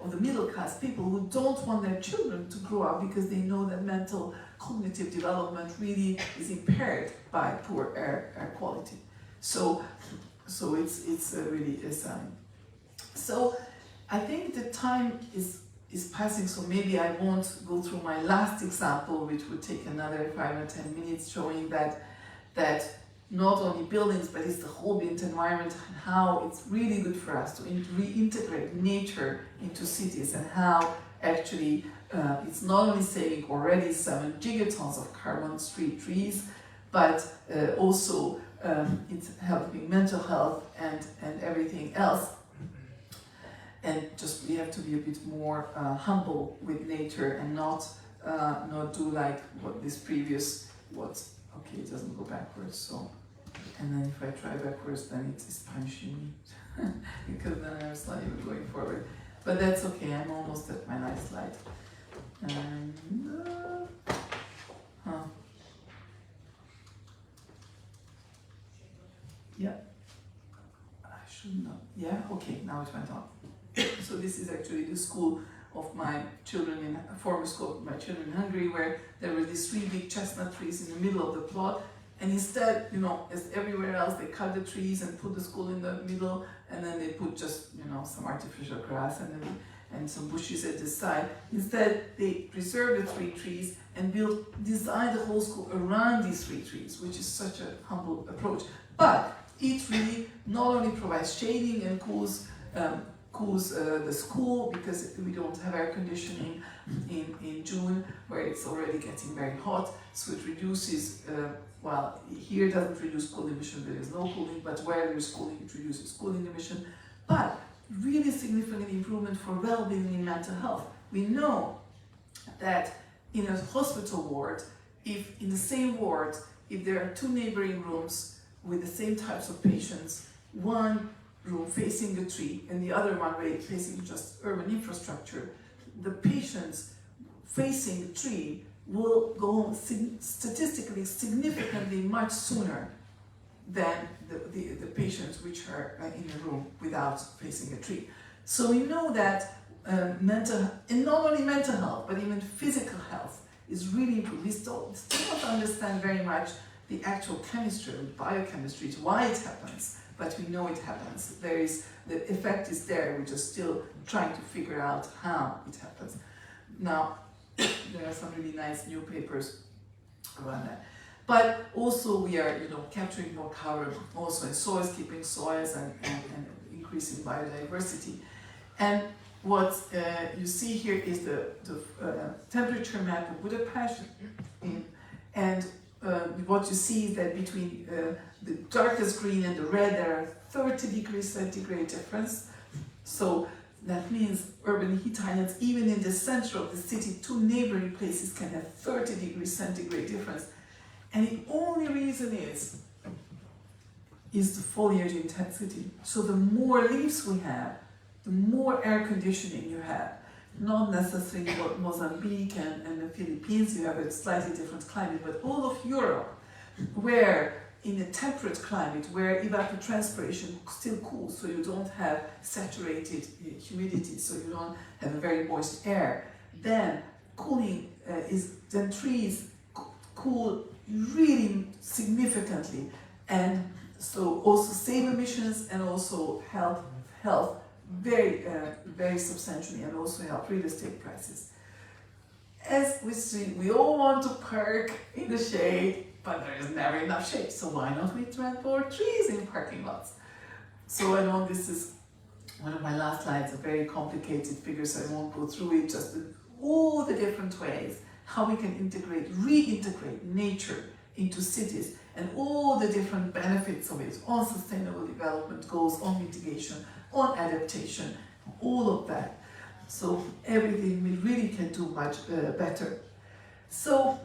[SPEAKER 1] of the middle class people who don't want their children to grow up because they know that mental cognitive development really is impaired by poor air quality. So it's really a sign. So I think the time is passing, so maybe I won't go through my last example, which would take another 5 or 10 minutes, showing that not only buildings, but it's the whole built environment, and how it's really good for us to reintegrate nature into cities, and how actually it's not only saving already 7 gigatons of carbon-free trees, but also it's helping mental health and everything else. And just we have to be a bit more humble with nature, and not do like what this previous okay, it doesn't go backwards, so, and then if I try backwards, then it is punishing me because then I was not even going forward. But that's okay, I'm almost at my last slide. And yeah, I should not. Yeah, okay, now it went on. So this is actually the school of my children in a former school of my children in Hungary, where there were these 3 big chestnut trees in the middle of the plot, and instead, as everywhere else, they cut the trees and put the school in the middle, and then they put just some artificial grass and some bushes at the side. Instead, they preserved the 3 trees and designed the whole school around these 3 trees, which is such a humble approach. But it really not only provides shading and cools the school, because we don't have air conditioning in June, where it's already getting very hot, so it reduces, well, here it doesn't reduce cooling emission, there is no cooling, but where there is cooling, it reduces cooling emission. But really significant improvement for well-being in mental health. We know that in a hospital ward, if in the same ward, if there are 2 neighboring rooms with the same types of patients, one room facing a tree and the other one facing just urban infrastructure, the patients facing the tree will go home statistically significantly much sooner than the patients which are in a room without facing a tree. So we know that and not only mental health, but even physical health is really improved. We still don't understand very much the actual chemistry, biochemistry, why it happens, but we know it happens. The effect is there, we're just still trying to figure out how it happens. Now, there are some really nice new papers around that. But also we are, capturing more carbon also in soils, keeping soils and increasing biodiversity. And what you see here is the temperature map of Budapest, and what you see is that between the darkest green and the red, there are 30 degrees centigrade difference. So that means urban heat islands, even in the center of the city, 2 neighboring places can have 30 degrees centigrade difference. And the only reason is the foliage intensity. So the more leaves we have, the more air conditioning you have. Not necessarily Mozambique and the Philippines, you have a slightly different climate, but all of Europe, where in a temperate climate, where evapotranspiration still cools, so you don't have saturated humidity, so you don't have a very moist air, then cooling then trees cool really significantly, and so also save emissions and also help very substantially, and also help real estate prices. As we see, we all want to park in the shade, but there is never enough shade, so why not we plant more trees in parking lots? So I know this is one of my last slides, a very complicated figure, so I won't go through it, just all the different ways how we can reintegrate nature into cities, and all the different benefits of it on sustainable development goals, on mitigation, on adaptation, all of that. So everything we really can do much better. So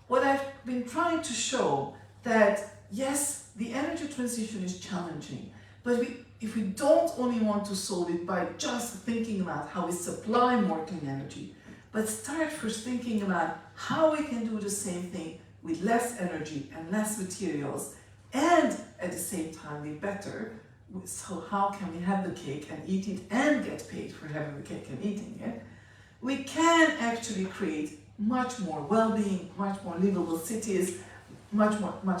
[SPEAKER 1] what I've been trying to show that yes, the energy transition is challenging, but if we don't only want to solve it by just thinking about how we supply more clean energy, but start first thinking about how we can do the same thing with less energy and less materials, and at the same time be better, so how can we have the cake and eat it and get paid for having the cake and eating it, we can actually create much more well-being, much more livable cities, much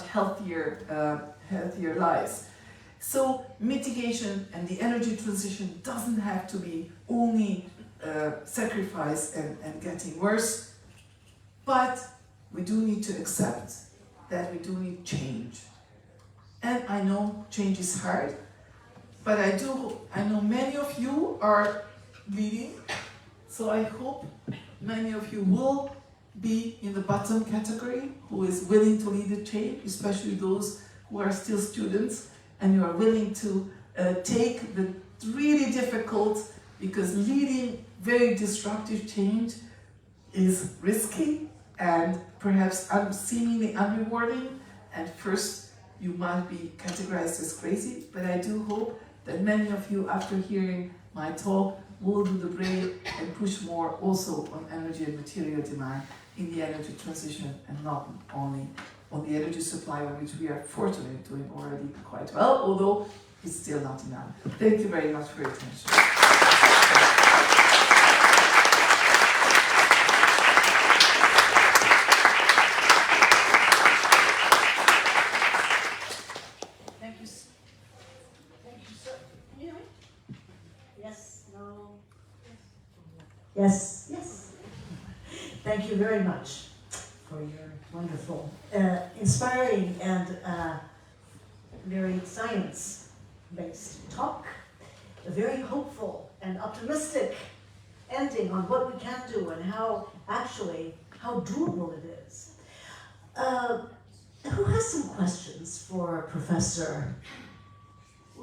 [SPEAKER 1] healthier lives. So mitigation and the energy transition doesn't have to be only sacrifice and getting worse, but we do need to accept that we do need change. And I know change is hard, but I know many of you are leading, so I hope many of you will be in the bottom category, who is willing to lead the change, especially those who are still students, and you are willing to take the really difficult, because leading very disruptive change is risky and perhaps seemingly unrewarding, and first you might be categorized as crazy, but I do hope that many of you, after hearing my talk, will do the brave and push more also on energy and material demand in the energy transition, and not only on the energy supply, on which we are fortunately doing already quite well, although it's still not enough. Thank you very much for your attention.
[SPEAKER 2] Thank you, sir. Can you hear me? Yes, no. Yes, yes. Thank you very much for your wonderful, inspiring and very science-based talk. A very hopeful and optimistic ending on what we can do and how doable it is. Who has some questions for Professor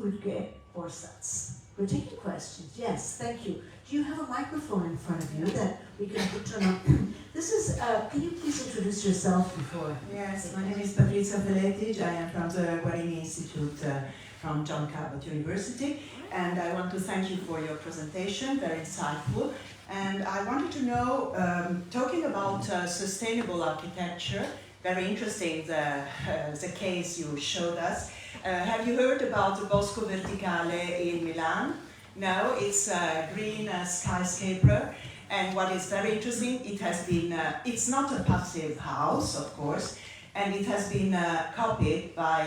[SPEAKER 2] Urge Vorsatz? We're taking questions. Yes, thank you. Do you have a microphone in front of you that we can turn on? This is, can you please introduce yourself before?
[SPEAKER 3] Yes, my name is Patrizia Velletic. I am from the Guarini Institute from John Cabot University. And I want to thank you for your presentation, very insightful. And I wanted to know, talking about sustainable architecture, very interesting the case you showed us. Have you heard about the Bosco Verticale in Milan? No, it's a green skyscraper, and what is very interesting, it has been, it's not a passive house, of course, and it has been copied by,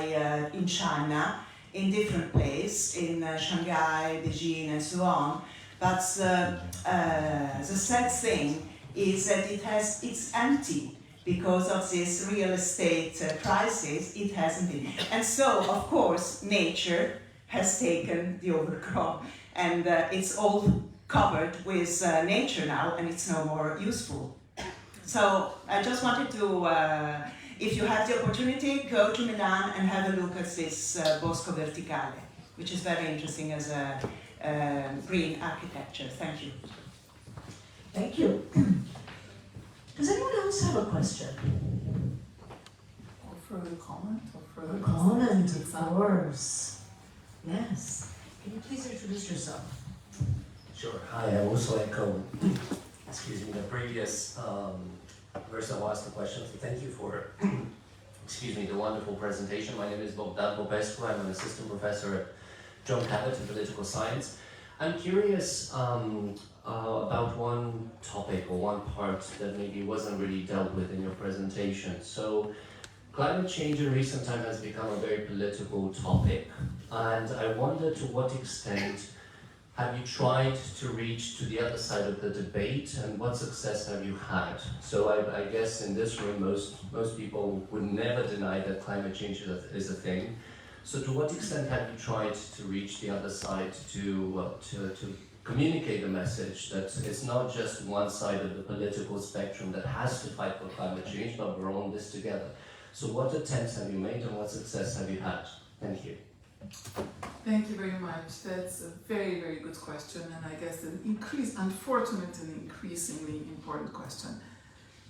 [SPEAKER 3] in China, in different places, in Shanghai, Beijing, and so on. But the sad thing is that it's empty. Because of this real estate crisis, it hasn't been. And so, of course, nature has taken the overcrop, and it's all covered with nature now, and it's no more useful. So I just wanted to, if you have the opportunity, go to Milan and have a look at this Bosco Verticale, which is very interesting as a green architecture. Thank you.
[SPEAKER 2] Thank you. Does anyone else have a question?
[SPEAKER 1] Or further comment? Or further
[SPEAKER 2] comment, of course. Yes. Can you please introduce yourself?
[SPEAKER 4] Sure. Hi, I also echo, excuse me, the previous person who asked the question. So thank you for, excuse me, the wonderful presentation. My name is Bogdan Popescu. I'm an assistant professor at John Cabot in political science. I'm curious about one topic or one part that maybe wasn't really dealt with in your presentation. So climate change in recent time has become a very political topic, and I wonder to what extent have you tried to reach to the other side of the debate, and what success have you had? So I guess in this room most people would never deny that climate change is a thing. So to what extent have you tried to reach the other side to communicate the message that it's not just one side of the political spectrum that has to fight for climate change, but we're all in this together? So what attempts have you made and what success have you had? Thank you.
[SPEAKER 1] Thank you very much. That's a very, very good question, and I guess an unfortunate and increasingly important question.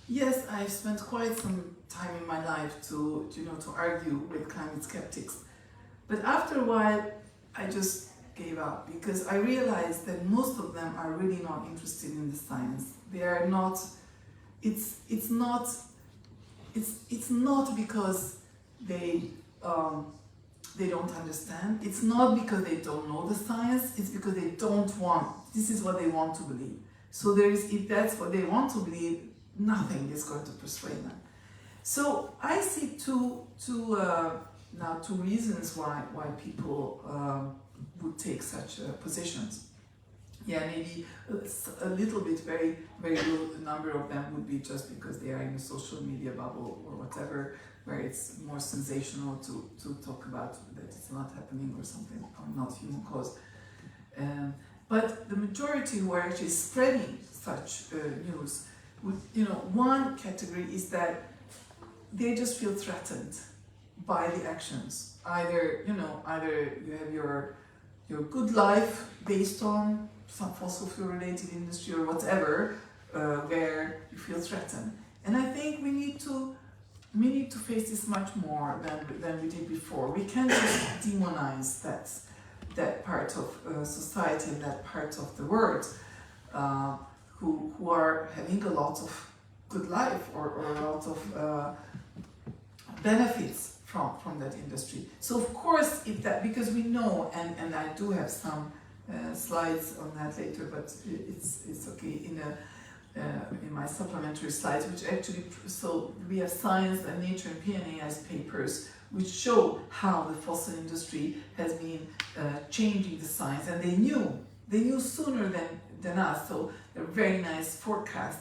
[SPEAKER 1] Yes, I've spent quite some time in my life to argue with climate skeptics. But after a while, I just gave up, because I realized that most of them are really not interested in the science. They are not. It's not because they they don't understand. It's not because they don't know the science, it's because they don't want, this is what they want to believe. So if that's what they want to believe, nothing is going to persuade them. So I see two reasons why people would take such positions. Yeah, maybe a little bit, very low number of them would be just because they are in a social media bubble or whatever, where it's more sensational to talk about that it's not happening or something, or not human cause. But the majority who are actually spreading such news, one category is that they just feel threatened by the actions. Either you have your good life based on some fossil fuel related industry or whatever, where you feel threatened. And I think we need to face this much more than we did before. We can't just demonize that part of society and that part of the world who are having a lot of good life or a lot of benefits from that industry. So of course, because we know, and I do have some slides on that later, but it's okay in my supplementary slides, which actually, so we have Science and Nature and PNAS papers which show how the fossil industry has been changing the science, and they knew sooner than us. So a very nice forecast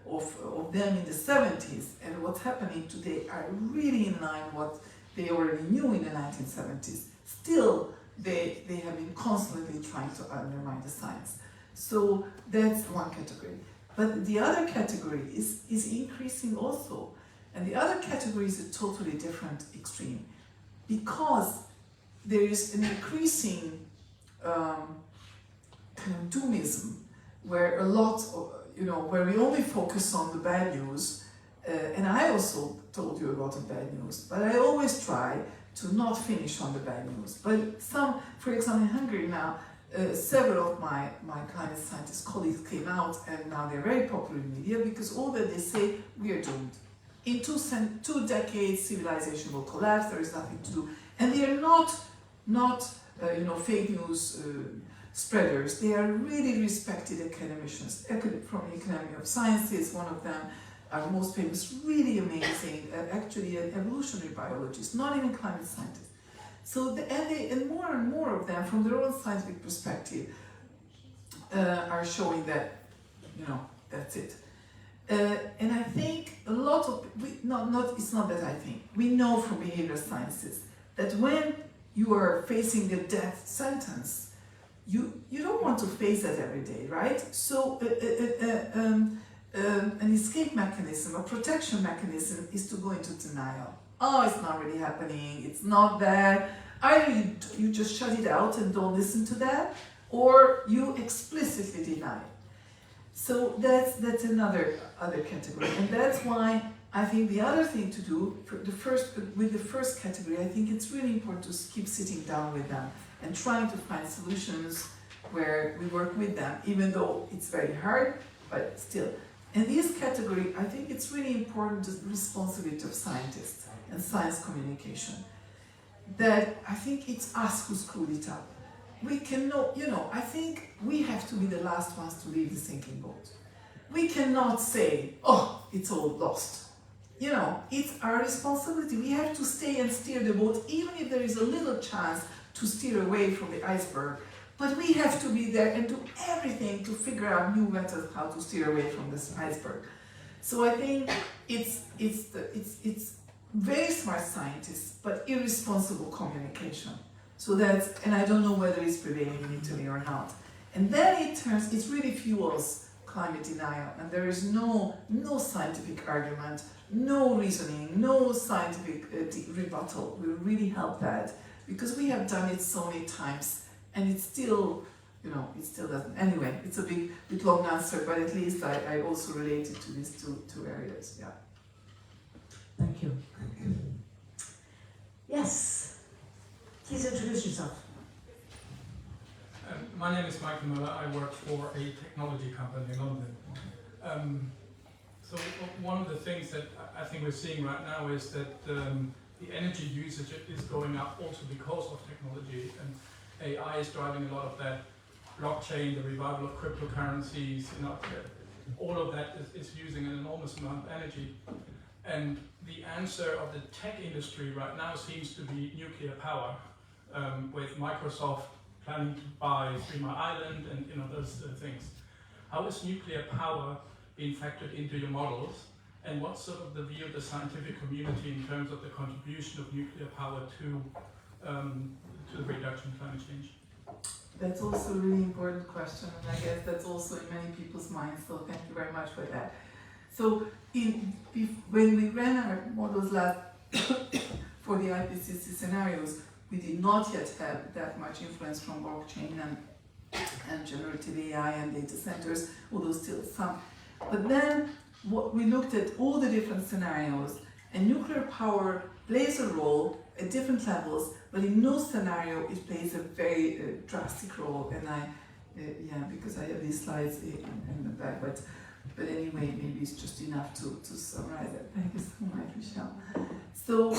[SPEAKER 1] of them in the 70s, and what's happening today are really in line what they already knew in the 1970s. Still, they have been constantly trying to undermine the science. So that's one category. But the other category is increasing also. And the other category is a totally different extreme, because there is an increasing kind of doomism, where a lot of, where we only focus on the bad news, and I also told you a lot of bad news, but I always try to not finish on the bad news. But for example, in Hungary now, several of my climate scientist colleagues came out, and now they're very popular in media, because all that they say, we are doomed. In 2 decades, civilization will collapse, there is nothing to do. And they are not fake news spreaders. They are really respected academicians. From the Academy of Sciences, one of them, our most famous, really amazing, actually an evolutionary biologist, not even climate scientist. So, and more of them, from their own scientific perspective, are showing that, that's it. And I think a lot of, it's not that I think, we know from behavioral sciences that when you are facing a death sentence, you don't want to face that every day, right? So an escape mechanism, a protection mechanism, is to go into denial. Oh, it's not really happening, it's not that. Either you just shut it out and don't listen to that, or you explicitly deny it. So that's another category, and that's why I think the other thing to do with the first category, I think it's really important to keep sitting down with them and trying to find solutions where we work with them, even though it's very hard, but still. In this category, I think it's really important the responsibility of scientists and science communication. That I think it's us who screwed it up. We cannot, I think we have to be the last ones to leave the sinking boat. We cannot say, oh, it's all lost. It's our responsibility. We have to stay and steer the boat, even if there is a little chance to steer away from the iceberg. But we have to be there and do everything to figure out new methods how to steer away from this iceberg. So I think it's very smart scientists, but irresponsible communication. So and I don't know whether it's prevailing in Italy or not. And then it really fuels climate denial, and there is no scientific argument, no reasoning, no scientific rebuttal will really help that, because we have done it so many times, and it still doesn't. Anyway, it's a bit long answer, but at least I also related to these two areas. Yeah.
[SPEAKER 2] Thank you. Yes, please introduce yourself.
[SPEAKER 5] My name is Michael Muller. I work for a technology company in London. So one of the things that I think we're seeing right now is that the energy usage is going up also because of technology, and AI is driving a lot of that. Blockchain, the revival of cryptocurrencies, all of that is using an enormous amount of energy. And the answer of the tech industry right now seems to be nuclear power, with Microsoft planning to buy 3 Mile Island and those things. How is nuclear power being factored into your models, and what's sort of the view of the scientific community in terms of the contribution of nuclear power to the reduction of climate change?
[SPEAKER 1] That's also a really important question, and I guess that's also in many people's minds, so thank you very much for that. So when we ran our models last for the IPCC scenarios, we did not yet have that much influence from blockchain and generative AI and data centers, although still some. But then we looked at all the different scenarios, and nuclear power plays a role at different levels, but in no scenario it plays a very drastic role. And because I have these slides in the back, but anyway, maybe it's just enough to summarize it. Thank you so much, Michelle. So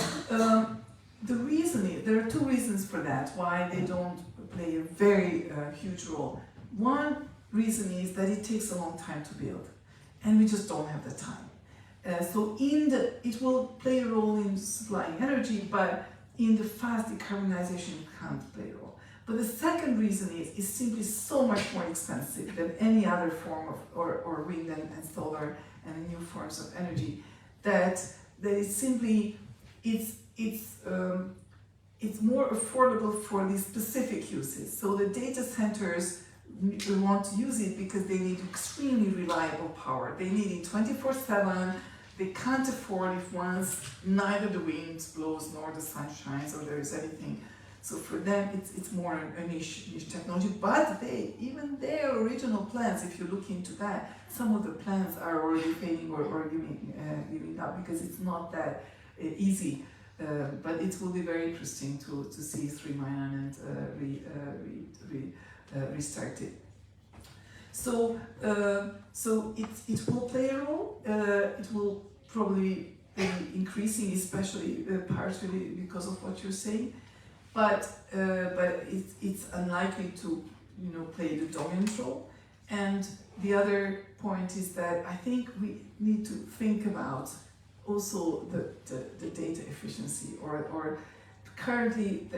[SPEAKER 1] the reason is, there are two reasons for that, why they don't play a very huge role. One reason is that it takes a long time to build, and we just don't have the time. So it will play a role in supplying energy, but in the fast decarbonization it can't play a role. But the second reason is it's simply so much more expensive than any other form of, or wind and solar and new forms of energy, that it's simply, it's more affordable for these specific uses. So the data centers want to use it because they need extremely reliable power. They need it 24/7. They can't afford if once neither the wind blows nor the sun shines or there is anything. So for them, it's more a niche technology. But even their original plans, if you look into that, some of the plans are already fading or giving up because it's not that easy. But it will be very interesting to see 3 Mile Island restarted. So it will play a role. It will probably be increasing, especially partially because of what you're saying. But it's unlikely to play the dominant role. And the other point is that I think we need to think about also the data efficiency, or currently,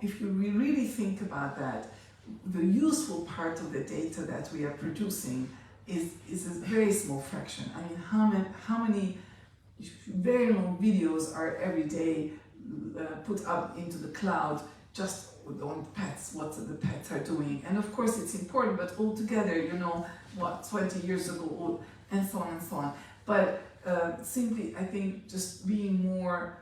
[SPEAKER 1] if you really think about that, the useful part of the data that we are producing is a very small fraction. I mean, how many very long videos are every day put up into the cloud just on pets, what the pets are doing? And of course it's important, but altogether, 20 years ago, and so on and so on. But simply, I think just being more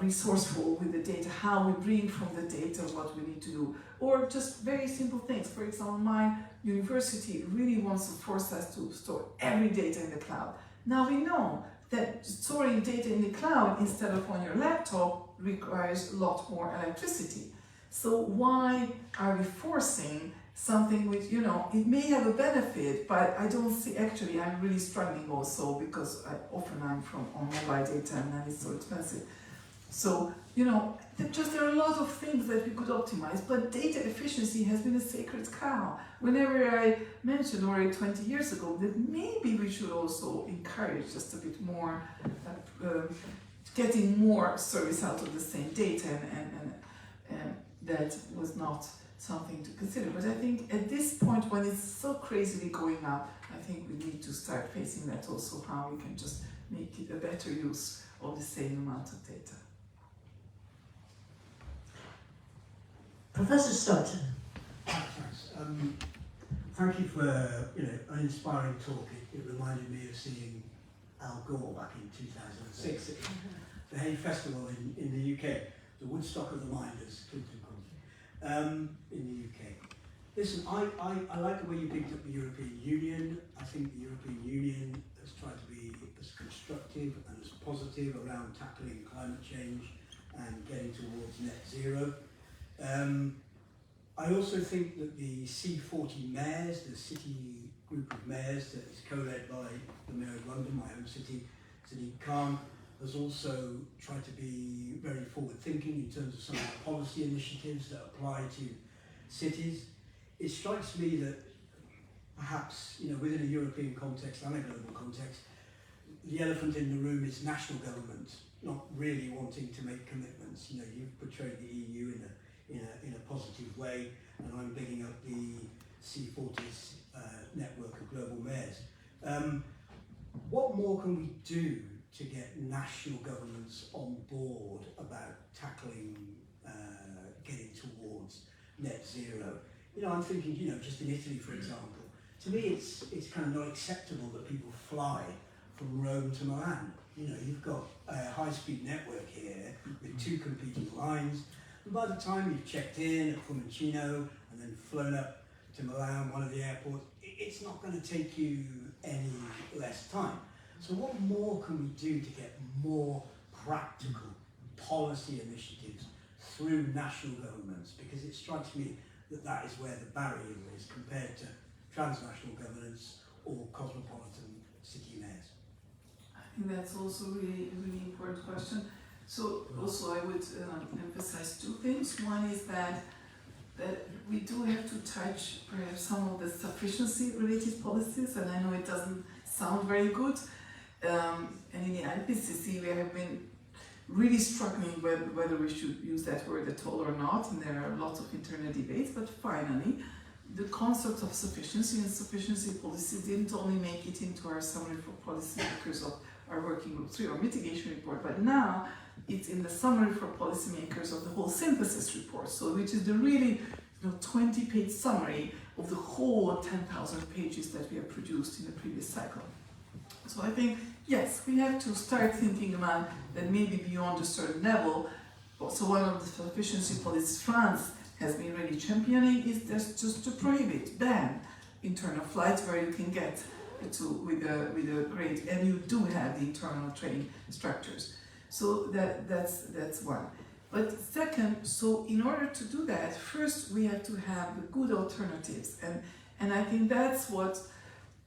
[SPEAKER 1] resourceful with the data, how we bring from the data what we need to do, or just very simple things. For example, my university really wants to force us to store every data in the cloud. Now we know that storing data in the cloud instead of on your laptop requires a lot more electricity. So why are we forcing something which, it may have a benefit, but I don't see, actually, I'm really struggling also because often I'm on mobile data and then it's so expensive. So, there are a lot of things that we could optimize, but data efficiency has been a sacred cow. Whenever I mentioned already 20 years ago that maybe we should also encourage just a bit more, getting more service out of the same data, and that was not something to consider. But I think at this point, when it's so crazily going up, I think we need to start facing that also, how we can just make it a better use of the same amount of data.
[SPEAKER 2] Professor Stoten.
[SPEAKER 6] Thanks. Thank you for an inspiring talk. It reminded me of seeing Al Gore back in 2006 at the Hay Festival in the UK, the Woodstock of the Minders, in the UK. Listen, I like the way you picked up the European Union. I think the European Union has tried to be as constructive and as positive around tackling climate change and getting towards net zero. I also think that the C40 mayors, the city group of mayors that is co-led by the Mayor of London, my own city, City Calm, There's also tried to be very forward-thinking in terms of some of the policy initiatives that apply to cities. It strikes me that perhaps, within a European context and a global context, the elephant in the room is national government not really wanting to make commitments. You've portrayed the EU in a positive way, and I'm bigging up the C40's network of global mayors. What more can we do to get national governments on board about tackling, getting towards net zero? I'm thinking, just in Italy, for example, to me it's kind of not acceptable that people fly from Rome to Milan. You've got a high-speed network here with 2 competing lines, and by the time you've checked in at Fiumicino and then flown up to Milan, one of the airports, it's not going to take you any less time. So what more can we do to get more practical policy initiatives through national governments? Because it strikes me that is where the barrier is compared to transnational governance or cosmopolitan city mayors.
[SPEAKER 1] I think that's also a really important question. So also I would emphasize 2 things. One is that we do have to touch perhaps some of the sufficiency related policies, and I know it doesn't sound very good. And in the IPCC we have been really struggling whether we should use that word at all or not, and there are lots of internal debates, but finally the concept of sufficiency and sufficiency policy didn't only make it into our summary for policymakers of our working group 3 or mitigation report, but now it's in the summary for policymakers of the whole synthesis report, so which is the really 20-page summary of the whole 10,000 pages that we have produced in the previous cycle. So I think, yes, we have to start thinking about that maybe beyond a certain level. So one of the sufficiency policies France has been really championing is just to prohibit, ban internal flights where you can get to with a great, and you do have the internal train structures. So that's one. But second, so in order to do that, first we have to have the good alternatives, and I think that's what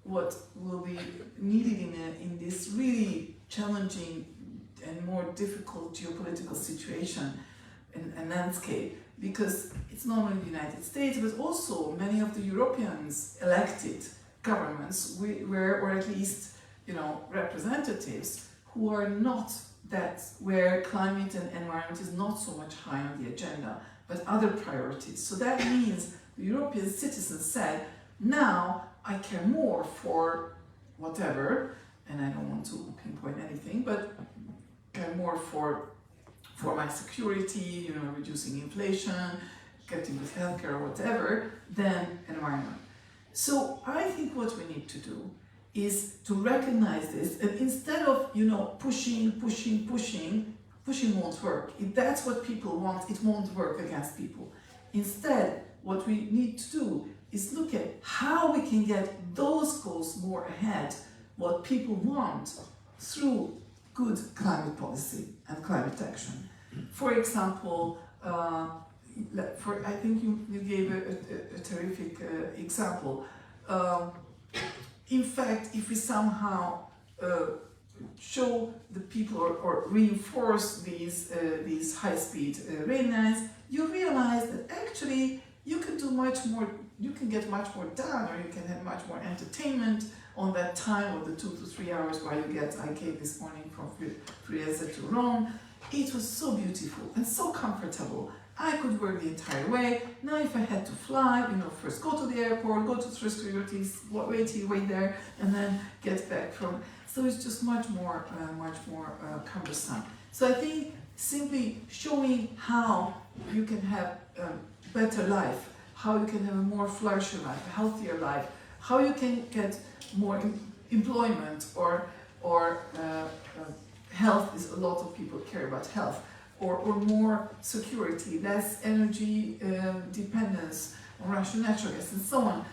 [SPEAKER 1] will be needed in this really challenging and more difficult geopolitical situation and landscape, because it's not only the United States, but also many of the Europeans elected governments or at least representatives who are not that, where climate and environment is not so much high on the agenda, but other priorities. So that means the European citizens said, now I care more for whatever, and I don't want to pinpoint anything, but care more for my security, reducing inflation, getting with healthcare or whatever, than environment. So I think what we need to do is to recognize this, and instead of pushing won't work. If that's what people want, it won't work against people. Instead, what we need to do is look at how we can get those goals more ahead, what people want, through good climate policy and climate action. For example, I think you gave a terrific example. In fact, if we somehow show the people or reinforce these high-speed rail lines, you realize that actually you can do much more. You can get much more done, or you can have much more entertainment on that time of the 2 to 3 hours while you get. I came this morning from Trieste to Rome. It was so beautiful and so comfortable. I could work the entire way. Now if I had to fly, first go to the airport, go to security, wait there, and then get back from. So it's just much more cumbersome. So I think simply showing how you can have a better life, how you can have a more flourishing life, a healthier life, how you can get more employment or health is a lot of people care about health, or more security, less energy dependence on Russian natural gas, and so on.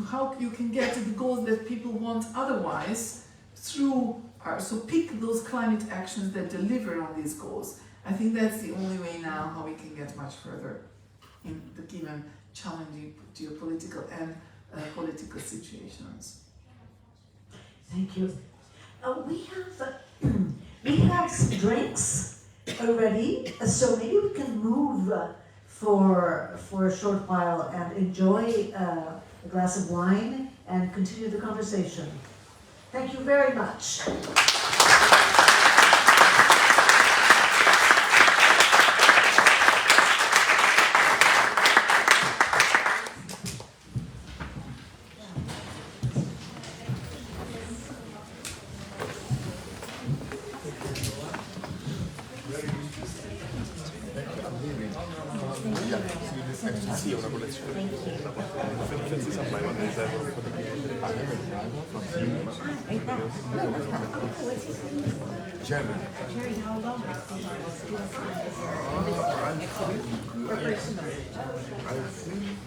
[SPEAKER 1] How you can get to the goals that people want otherwise through so pick those climate actions that deliver on these goals. I think that's the only way now how we can get much further in the given challenging geopolitical and political situations.
[SPEAKER 2] Thank you. We have We have some drinks already, so maybe we can move for a short while and enjoy a glass of wine and continue the conversation. Thank you very much.
[SPEAKER 7] Sì, è una collezione. Non si sa mai quando riservano un po' di
[SPEAKER 8] Jerry, how long?
[SPEAKER 7] I think